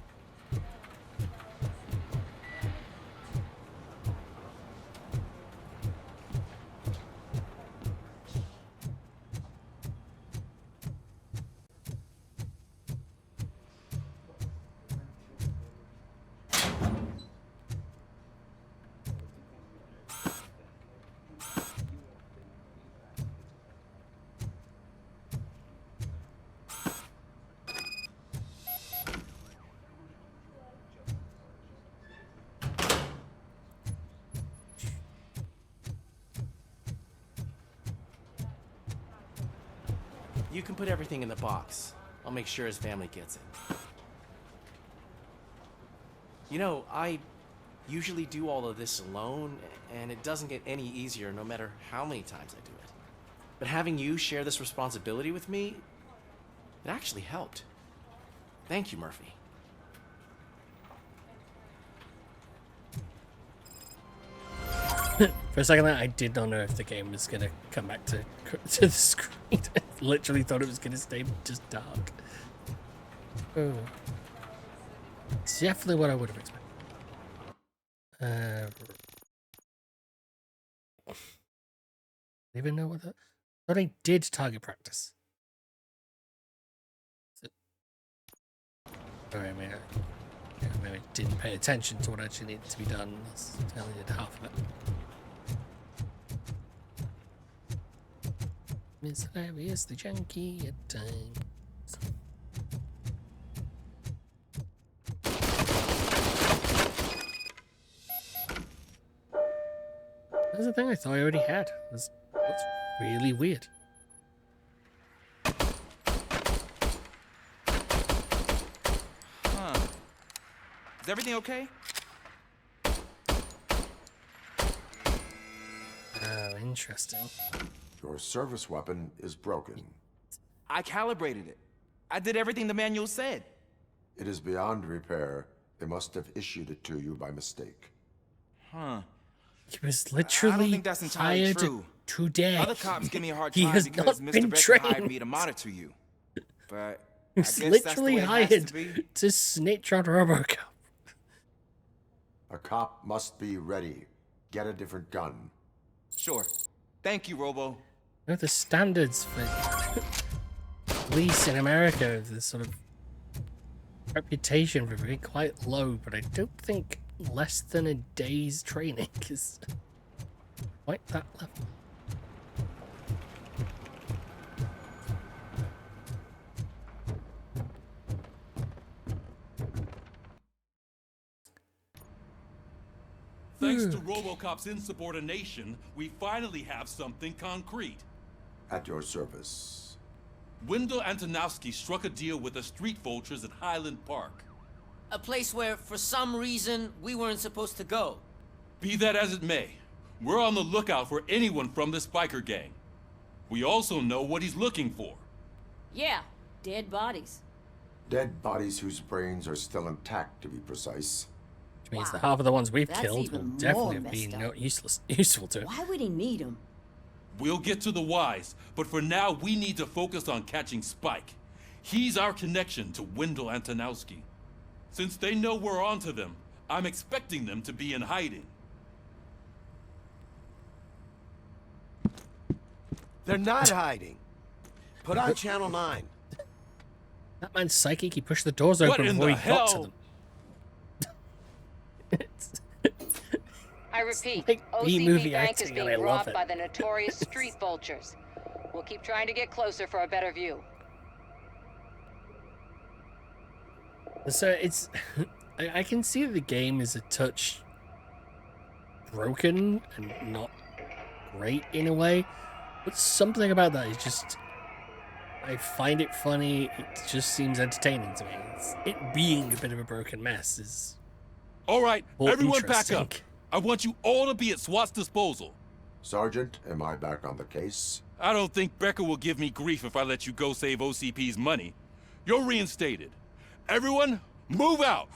You can put everything in the box. I'll make sure his family gets it. I usually do all of this alone, and it doesn't get any easier no matter how many times I do it. But having you share this responsibility with me, it actually helped. Thank you, Murphy. For a second there, I did not know if the game was going to come back to the screen. I literally thought it was going to stay just dark. Oh. It's definitely what I would have expected. I even know what that... But I did target practice. Sorry, I mean, maybe I didn't pay attention to what actually needed to be done. I only did half of it. Miss Hilarious, the junkie at times. That's the thing I thought I already had. That's really weird. Huh. Is everything okay? Oh, interesting. Your service weapon is broken. I calibrated it. I did everything the manual said. It is beyond repair. They must have issued it to you by mistake. Huh. He was I literally don't think that's entirely hired true. today. Other cops give me a hard He time has because not Mr. been Becker hired trained. me to monitor you. But He I was guess that's the literally way it has hired to be. to snitch on RoboCop. A cop must be ready. Get a different gun. Sure. Thank you, Robo. You know, the standards for police in America, the sort of reputation for being quite low, but I don't think less than a day's training is quite that level. Thanks to RoboCop's insubordination, we finally have something concrete. At your service. Wendell Antonowski struck a deal with the street vultures at Highland Park. A place where, for some reason, we weren't supposed to go. Be that as it may, we're on the lookout for anyone from this biker gang. We also know what he's looking for. Yeah, dead bodies. Dead bodies whose brains are still intact, to be precise. Which means that half of the ones we've That's killed will even definitely more have been messed up. useful to it. Why would he need them? We'll get to the whys, but for now we need to focus on catching Spike. He's our connection to Wendell Antonowski. Since they know we're onto them, I'm expecting them to be in hiding. They're not hiding. Put on Channel 9. That man's psychic, he pushed the doors What open in before the he got to hell? them. I repeat, like B-movie OCP Bank is acting, and being I love robbed it. by the notorious street vultures. We'll keep trying to get closer for a better view. So it's... I can see that the game is a touch broken and not great in a way, but something about that is just... I find it funny, it just seems entertaining to me. It being a bit of a broken mess is... All right, more everyone back interesting. up. I want you all to be at SWAT's disposal. Sergeant, am I back on the case? I don't think Becker will give me grief if I let you go save OCP's money. You're reinstated. Everyone, move out!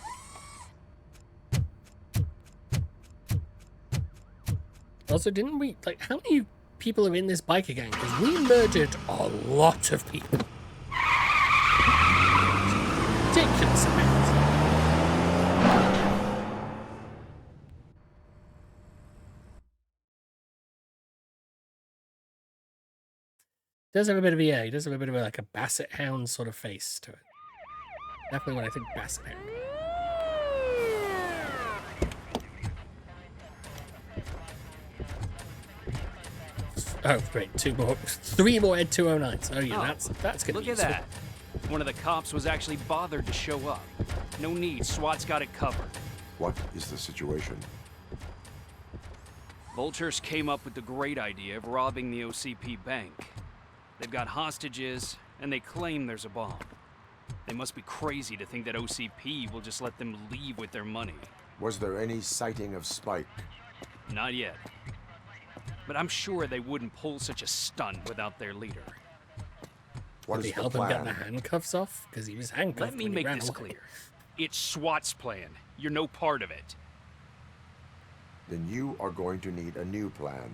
Also, didn't we... Like, how many people are in this biker gang? Because we murdered a lot of people. Ridiculous amount. Does have a bit of he does have a bit of like a basset hound sort of face to it. Definitely when I think basset hound. Oh, great! Three more Ed 209s. Oh yeah, that's gonna Look be at useful. that. One of the cops was actually bothered to show up. No need, SWAT's got it covered. What is the situation? Vultures came up with the great idea of robbing the OCP bank. They've got hostages, and they claim there's a bomb. They must be crazy to think that OCP will just let them leave with their money. Was there any sighting of Spike? Not yet. But I'm sure they wouldn't pull such a stunt without their leader. What Did is he the help him get the plan? handcuffs off? Because he was handcuffed. Let me when he make ran this away. clear. It's SWAT's plan. You're no part of it. Then you are going to need a new plan.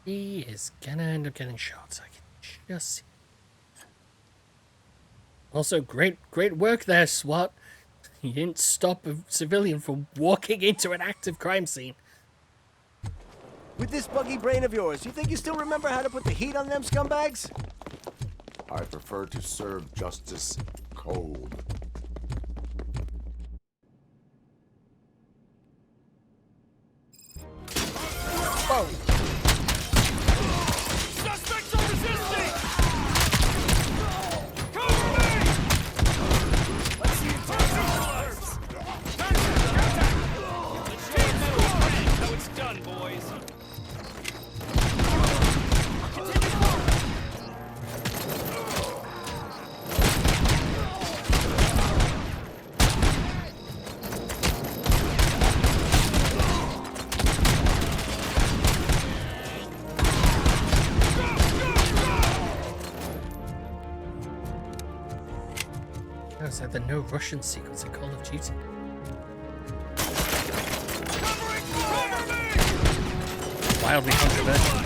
He is gonna end up getting shot. I can just see. Also, great work there, SWAT. You didn't stop a civilian from walking into an active crime scene. With this buggy brain of yours, you think you still remember how to put the heat on them scumbags? I prefer to serve justice cold. the no Russian sequence in Call of Duty. Wildly controversial.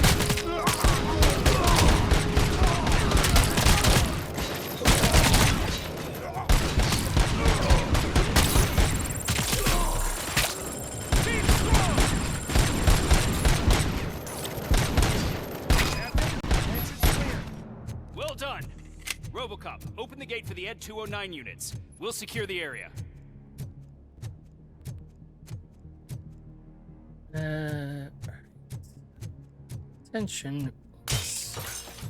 Well done. RoboCop, open the gate for the Ed 209 units. We'll secure the area. Attention.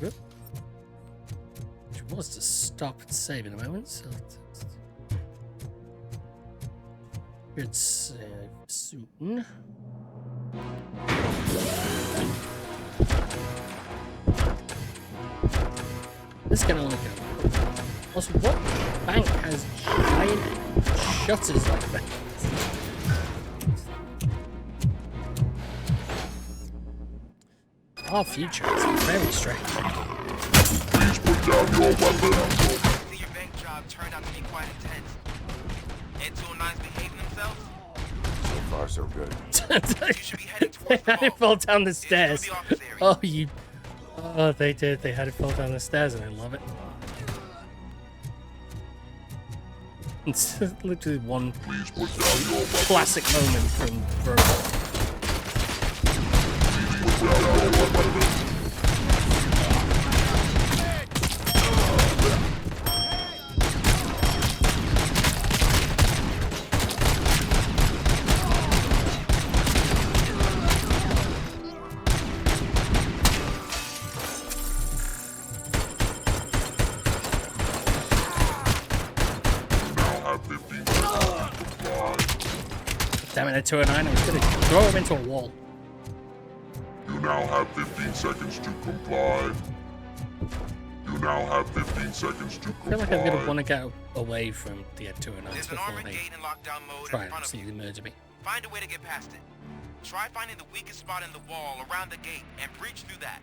Which was to stop and save in a moment, so should save soon. This can only go. Also, what bank has giant shutters like that? Our future is very strange. Please put down your weapon. See, your bank job turned out to be quite intense. Ed 209's behaving themselves? So far, so good. You should be heading They towards the had it mall. fall down the stairs. the office area. Oh, you. Oh, they did. They had it fall down the stairs, and I love it. It's literally one Please put down your weapon. classic moment from RoboCop. Put down your weapon. Damn it, at 209, I was going to throw him into a wall. You now have 15 seconds to comply. You now have 15 seconds to I comply. feel like I'm going to want to get away from the Ed 209 There's an before armored they gate in lockdown mode try in and front of you. absolutely murder me. Find a way to get past it. Try finding the weakest spot in the wall around the gate and breach through that.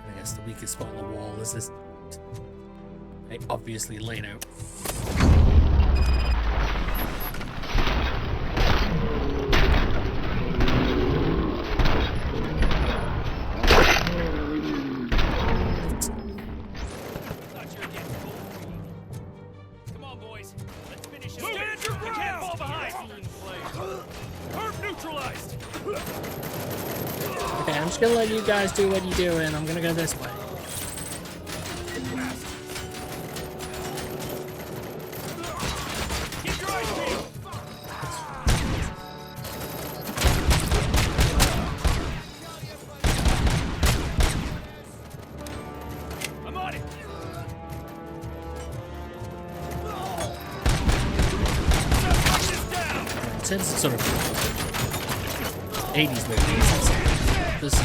I guess the weakest spot on the wall is this. They obviously laid out. Come on, boys. Let's finish it. Stand your ground! You can't fall behind! Perp neutralized! Okay, I'm just gonna let you guys do what you do, and I'm gonna go this way. Keep your eyes peeled! I'm on it! In terms of sort of 80s movies, this is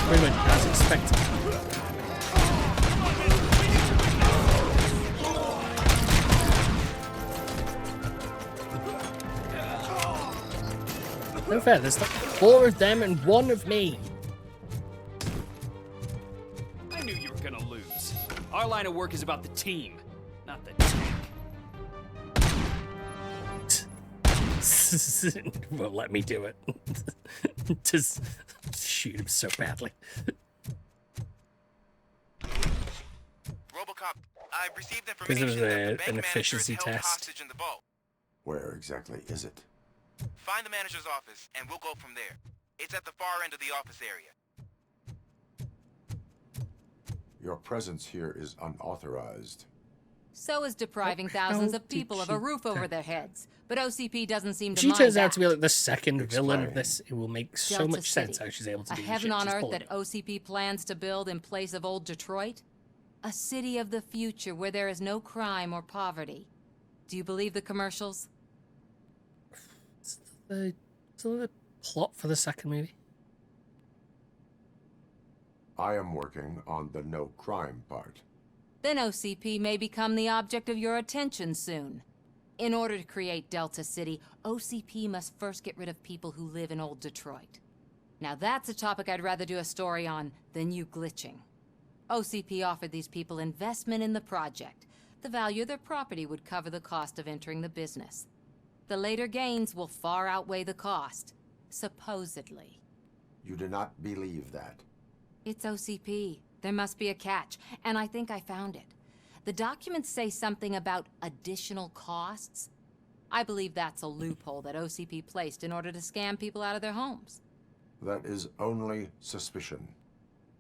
pretty much as expected. No fair, there's like 4 of them and 1 of me. I knew you were gonna lose. Our line of work is about the team, not the tank. Won't let me do it. Just shoot him so badly. RoboCop, I've received Because information it was that the an bank manager is efficiency held test. hostage in the vault. Where exactly is it? Find the manager's office, and we'll go from there. It's at the far end of the office area. Your presence here is unauthorized. So is depriving thousands how of people did of a she roof over their heads. But OCP doesn't seem to She mind turns that. out to be like the second villain of Explain. this. It will make so Delta much sense City, how she's able to a do the heaven shit on she's earth pulling. that OCP plans to build in place of old Detroit? A city of the future where there is no crime or poverty. Do you believe the commercials? Is the plot for the second movie? I am working on the no crime part. Then OCP may become the object of your attention soon. In order to create Delta City, OCP must first get rid of people who live in old Detroit. Now that's a topic I'd rather do a story on than you glitching. OCP offered these people investment in the project. The value of their property would cover the cost of entering the business. The later gains will far outweigh the cost, supposedly. You do not believe that. It's OCP. There must be a catch, and I think I found it. The documents say something about additional costs. I believe that's a loophole that OCP placed in order to scam people out of their homes. That is only suspicion.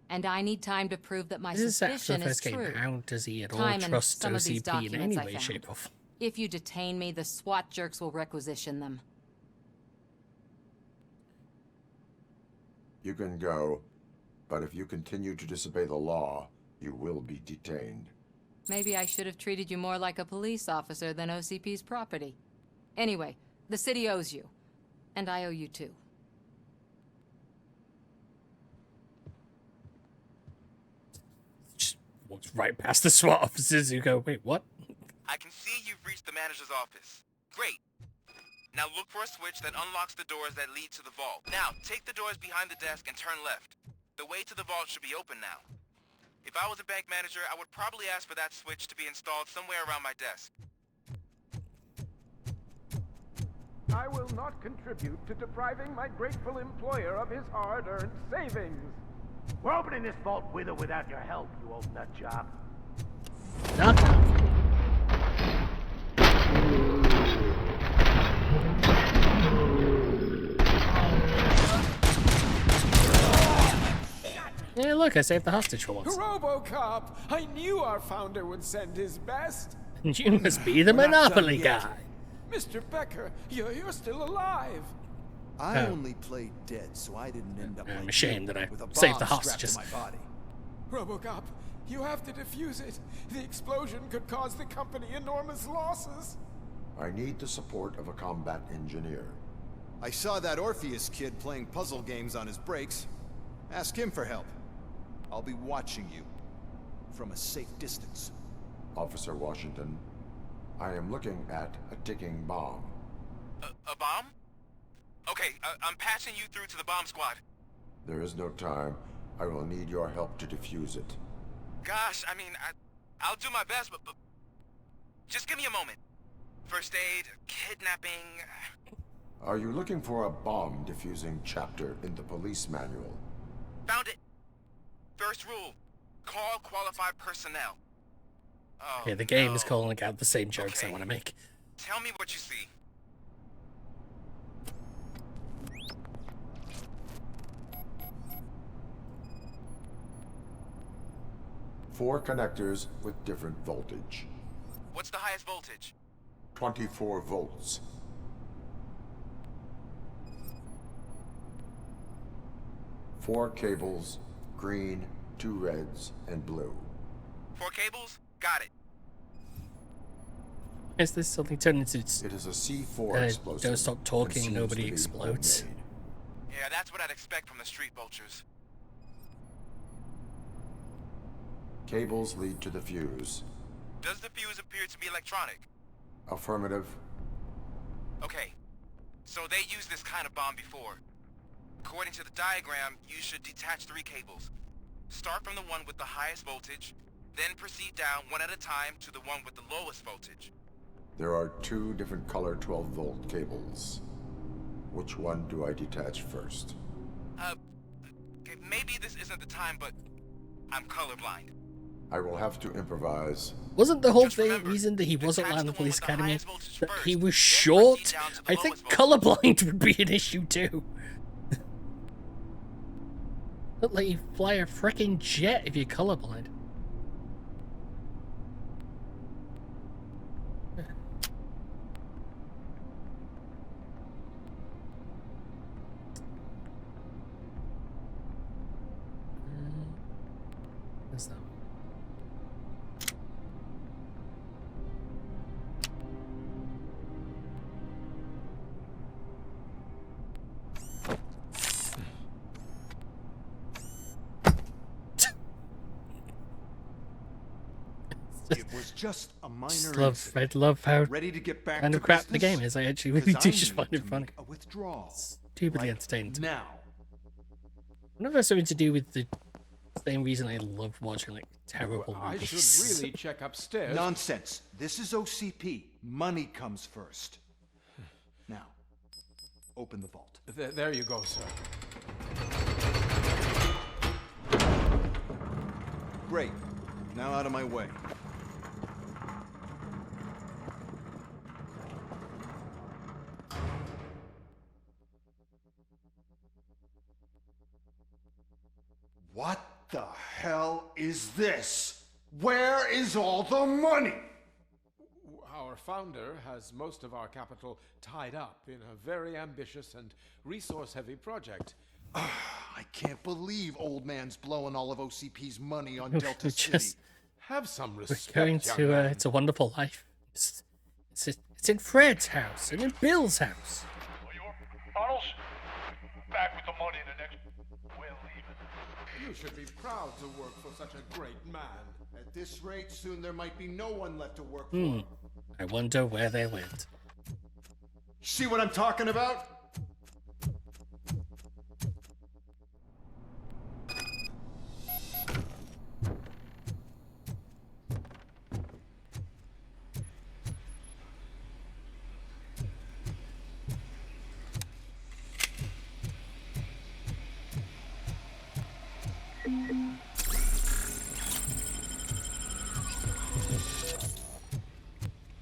And I need time to prove that my This is after suspicion the is first game. true. How does he at all Time and trust some of these OCP in any documents I way, found. shape, or form? If you detain me, the SWAT jerks will requisition them. You can go, but if you continue to disobey the law, you will be detained. Maybe I should have treated you more like a police officer than OCP's property. Anyway, the city owes you. And I owe you too. Just walks right past the SWAT officers who go, wait, what? I can see you've reached the manager's office. Great. Now look for a switch that unlocks the doors that lead to the vault. Now, take the doors behind the desk and turn left. The way to the vault should be open now. If I was a bank manager, I would probably ask for that switch to be installed somewhere around my desk. I will not contribute to depriving my grateful employer of his hard-earned savings. We're opening this vault with or without your help, you old nut job. Yeah, look, I saved the hostage for once. RoboCop! I knew our founder would send his best. And you must be the Monopoly guy. Mr. Becker, you're still alive. I only played dead, so I didn't end up I'm like ashamed you, that I with a saved the bomb strapped hostages. to my body. RoboCop, you have to defuse it. The explosion could cause the company enormous losses. I need the support of a combat engineer. I saw that Orpheus kid playing puzzle games on his breaks. Ask him for help. I'll be watching you from a safe distance. Officer Washington, I am looking at a ticking bomb. A bomb? Okay, I'm passing you through to the bomb squad. There is no time. I will need your help to defuse it. Gosh, I mean, I'll do my best, but just give me a moment. First aid, kidnapping... Are you looking for a bomb defusing chapter in the police manual? Found it. First rule, call qualified personnel. Oh, Okay, the game is calling out the same jokes I want to make. Tell me what you see. Four connectors with different voltage. What's the highest voltage? 24 volts. Four cables, green, 2 reds, and blue. 4 cables? Got it. Is this something turned into... It is a C4 explosive. Don't stop talking, and nobody seems to be explodes. homemade. Yeah, that's what I'd expect from the street vultures. Cables lead to the fuse. Does the fuse appear to be electronic? Affirmative. Okay, so they used this kind of bomb before. According to the diagram, you should detach 3 cables. Start from the one with the highest voltage, then proceed down one at a time to the one with the lowest voltage. There are 2 different color 12-volt cables. Which one do I detach first? Okay, maybe this isn't the time, but I'm colorblind. I will have to improvise. Wasn't the whole reason that he wasn't allowed in the police academy that he was short? I think colorblind would be an issue too. Look like you fly a freaking jet if you're colorblind. What's that? It was just a minor I love how ready to get back kind to of crap the business? game is. I actually really 'Cause do I just find need it to funny. make a withdrawal. Stupidly Like entertaining. now. I wonder if that's something to do with the same reason I love watching like terrible I movies. should really check upstairs. Nonsense. This is OCP. Money comes first. Now, open the vault. There you go, sir. Great. Now out of my way. What the hell is this? Where is all the money? Our founder has most of our capital tied up in a very ambitious and resource-heavy project. I can't believe old man's blowing all of OCP's money on We're Delta just- City. Have some We're respect, going young to man. It's a Wonderful Life. It's in Fred's house and in Bill's house. Tunnels? Back with the money in the next... We're leaving. You should be proud to work for such a great man. At this rate, soon there might be no one left to work for. I wonder where they went. See what I'm talking about?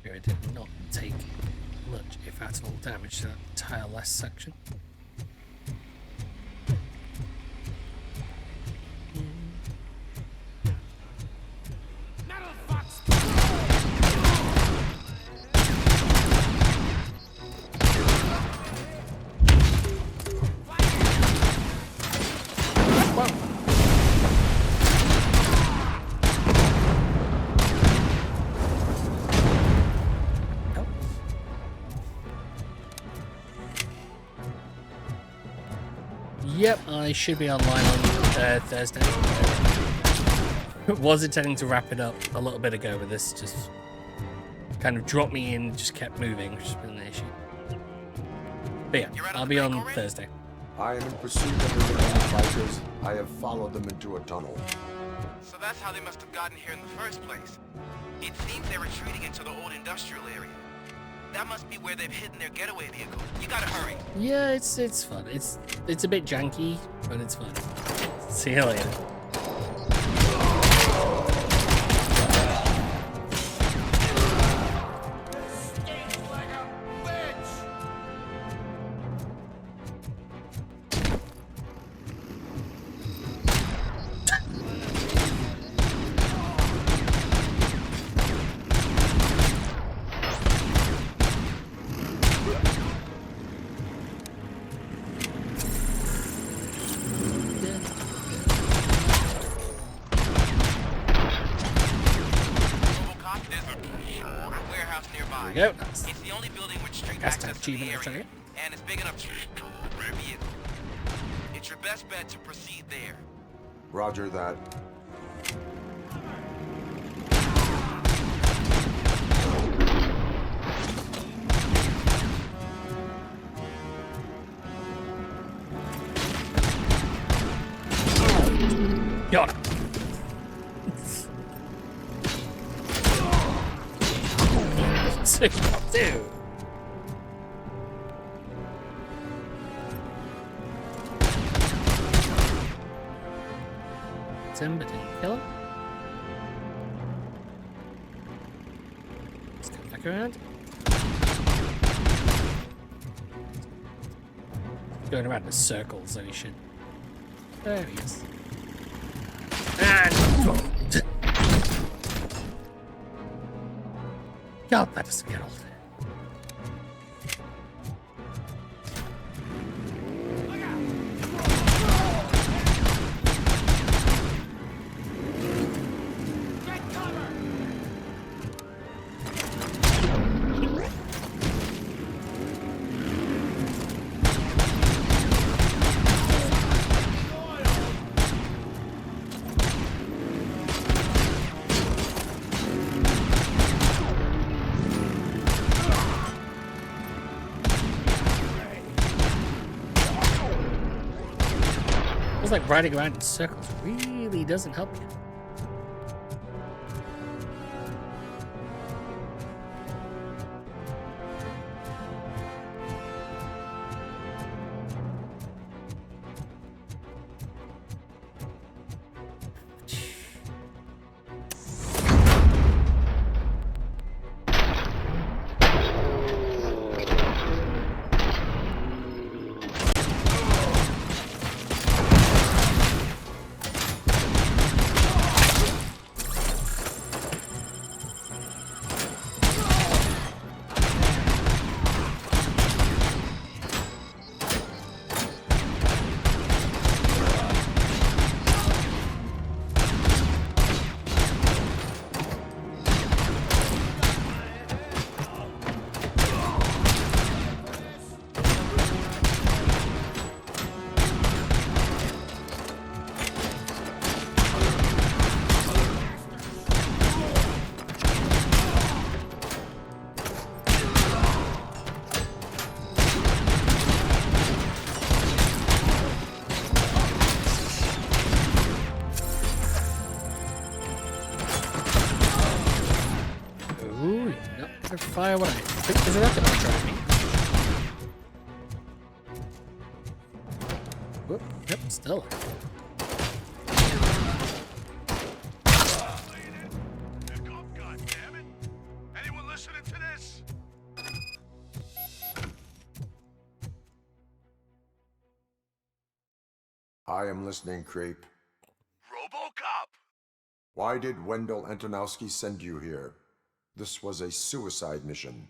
It did not take much, if at all, damage to that entire last section. Yep, I should be online on Thursday. Was intending to wrap it up a little bit ago, but this just kind of dropped me in, just kept moving, which has been an issue. But yeah, I'll be on Thursday. I am in pursuit of the remaining fighters. I have followed them into a tunnel. So that's how they must have gotten here in the first place. It seems they're retreating into the old industrial area. That must be where they've hidden their getaway vehicle. You gotta hurry. Yeah, it's fun. It's a bit janky, but it's fun. See you later. RoboCop, there's a warehouse nearby. There we go. It's the only building with street That's access to the achievement, area, actually. and it's big enough to store a vehicle. It's your best bet to proceed there. Roger that. Got it. City Pt.2. Timber didn't kill him. Let's come back around. Going around in circles, so he should. There he is. And God, that doesn't get old. Feels like riding around in circles really doesn't help you. Fire what I think there's a rocket launcher at me. Whoop, yep, still. Anyone listening to this? I am listening, Creep. RoboCop! Why did Wendell Antonowski send you here? This was a suicide mission.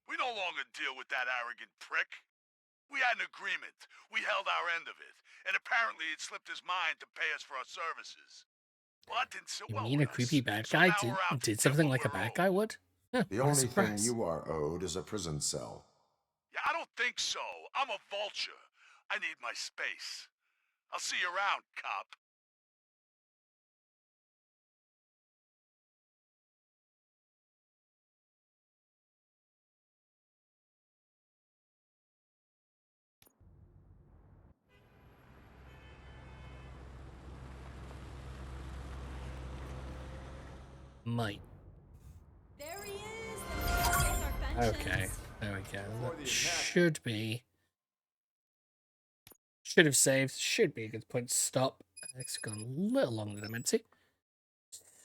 We no longer deal with that arrogant prick. We had an agreement. We held our end of it. And apparently it slipped his mind to pay us for our services. Well, that didn't sit You well mean with a creepy us. bad So guy now we're out to did get something what like a we're bad owed. guy would? Huh, The what a only thing surprise. you are owed is a prison cell. Yeah, I don't think so. I'm a vulture. I need my space. I'll see you around, cop. Might. There he is. Okay, there we go. That should be. Should have saved. Should be a good point to stop. It's gone a little longer than I meant to.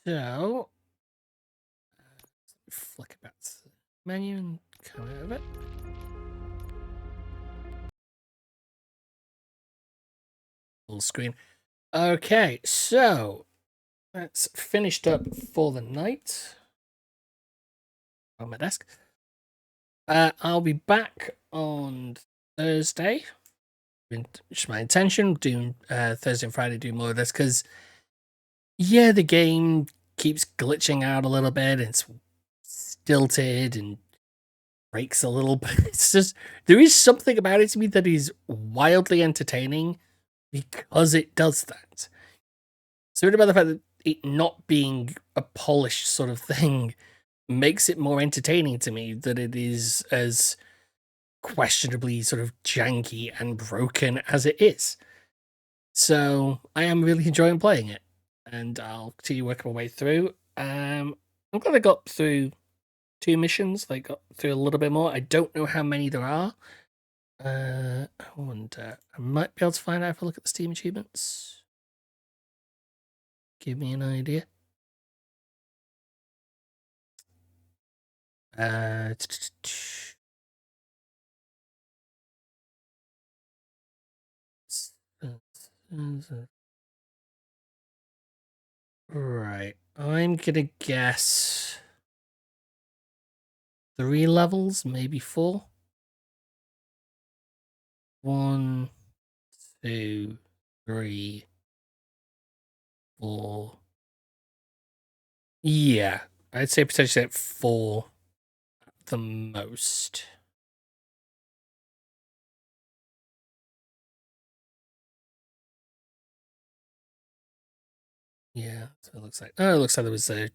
So, flick back to the menu and come out of it. Full screen. Okay, so that's finished up for the night on my desk. I'll be back on Thursday. It's my intention doing Thursday and Friday, do more of this because, yeah, the game keeps glitching out a little bit. It's stilted and breaks a little bit. It's just there is something about it to me that is wildly entertaining because it does that. So about the fact that it not being a polished sort of thing makes it more entertaining to me than it is as questionably sort of janky and broken as it is. So I am really enjoying playing it, and I'll continue working my way through. I'm glad I got through 2 missions. I got through a little bit more. I don't know how many there are. I wonder. I might be able to find out if I look at the Steam achievements. Give me an idea. Right. I'm gonna guess 3 levels, maybe 4. 1, 2, 3, 4. Yeah, I'd say potentially at 4 at the most. Yeah, so it looks like there was a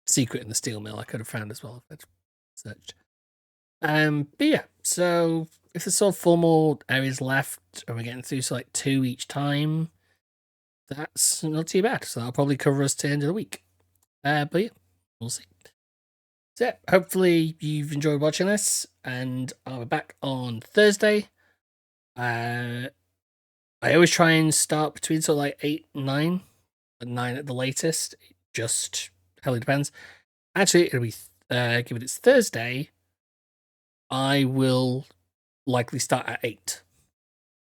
secret in the steel mill I could have found as well if I'd searched. But yeah, so if there's still 4 more areas left and we're getting through to like 2 each time, that's not too bad. So that'll probably cover us to the end of the week. But yeah, we'll see. So yeah, hopefully you've enjoyed watching this, and I'll be back on Thursday. I always try and start between sort of like 8 and 9, but 9 at the latest. It just hell, it depends. Actually, it'll be given it's Thursday, I will likely start at 8,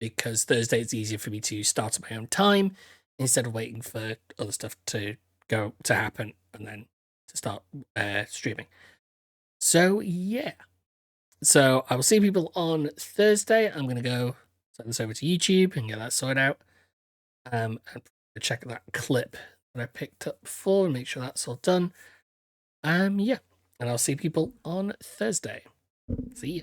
because Thursday it's easier for me to start at my own time instead of waiting for other stuff to happen and then to start streaming. So yeah, so I will see people on Thursday. I'm gonna go send this over to YouTube and get that sorted out, and check that clip that I picked up before and make sure that's all done. Yeah, and I'll see people on Thursday. See ya.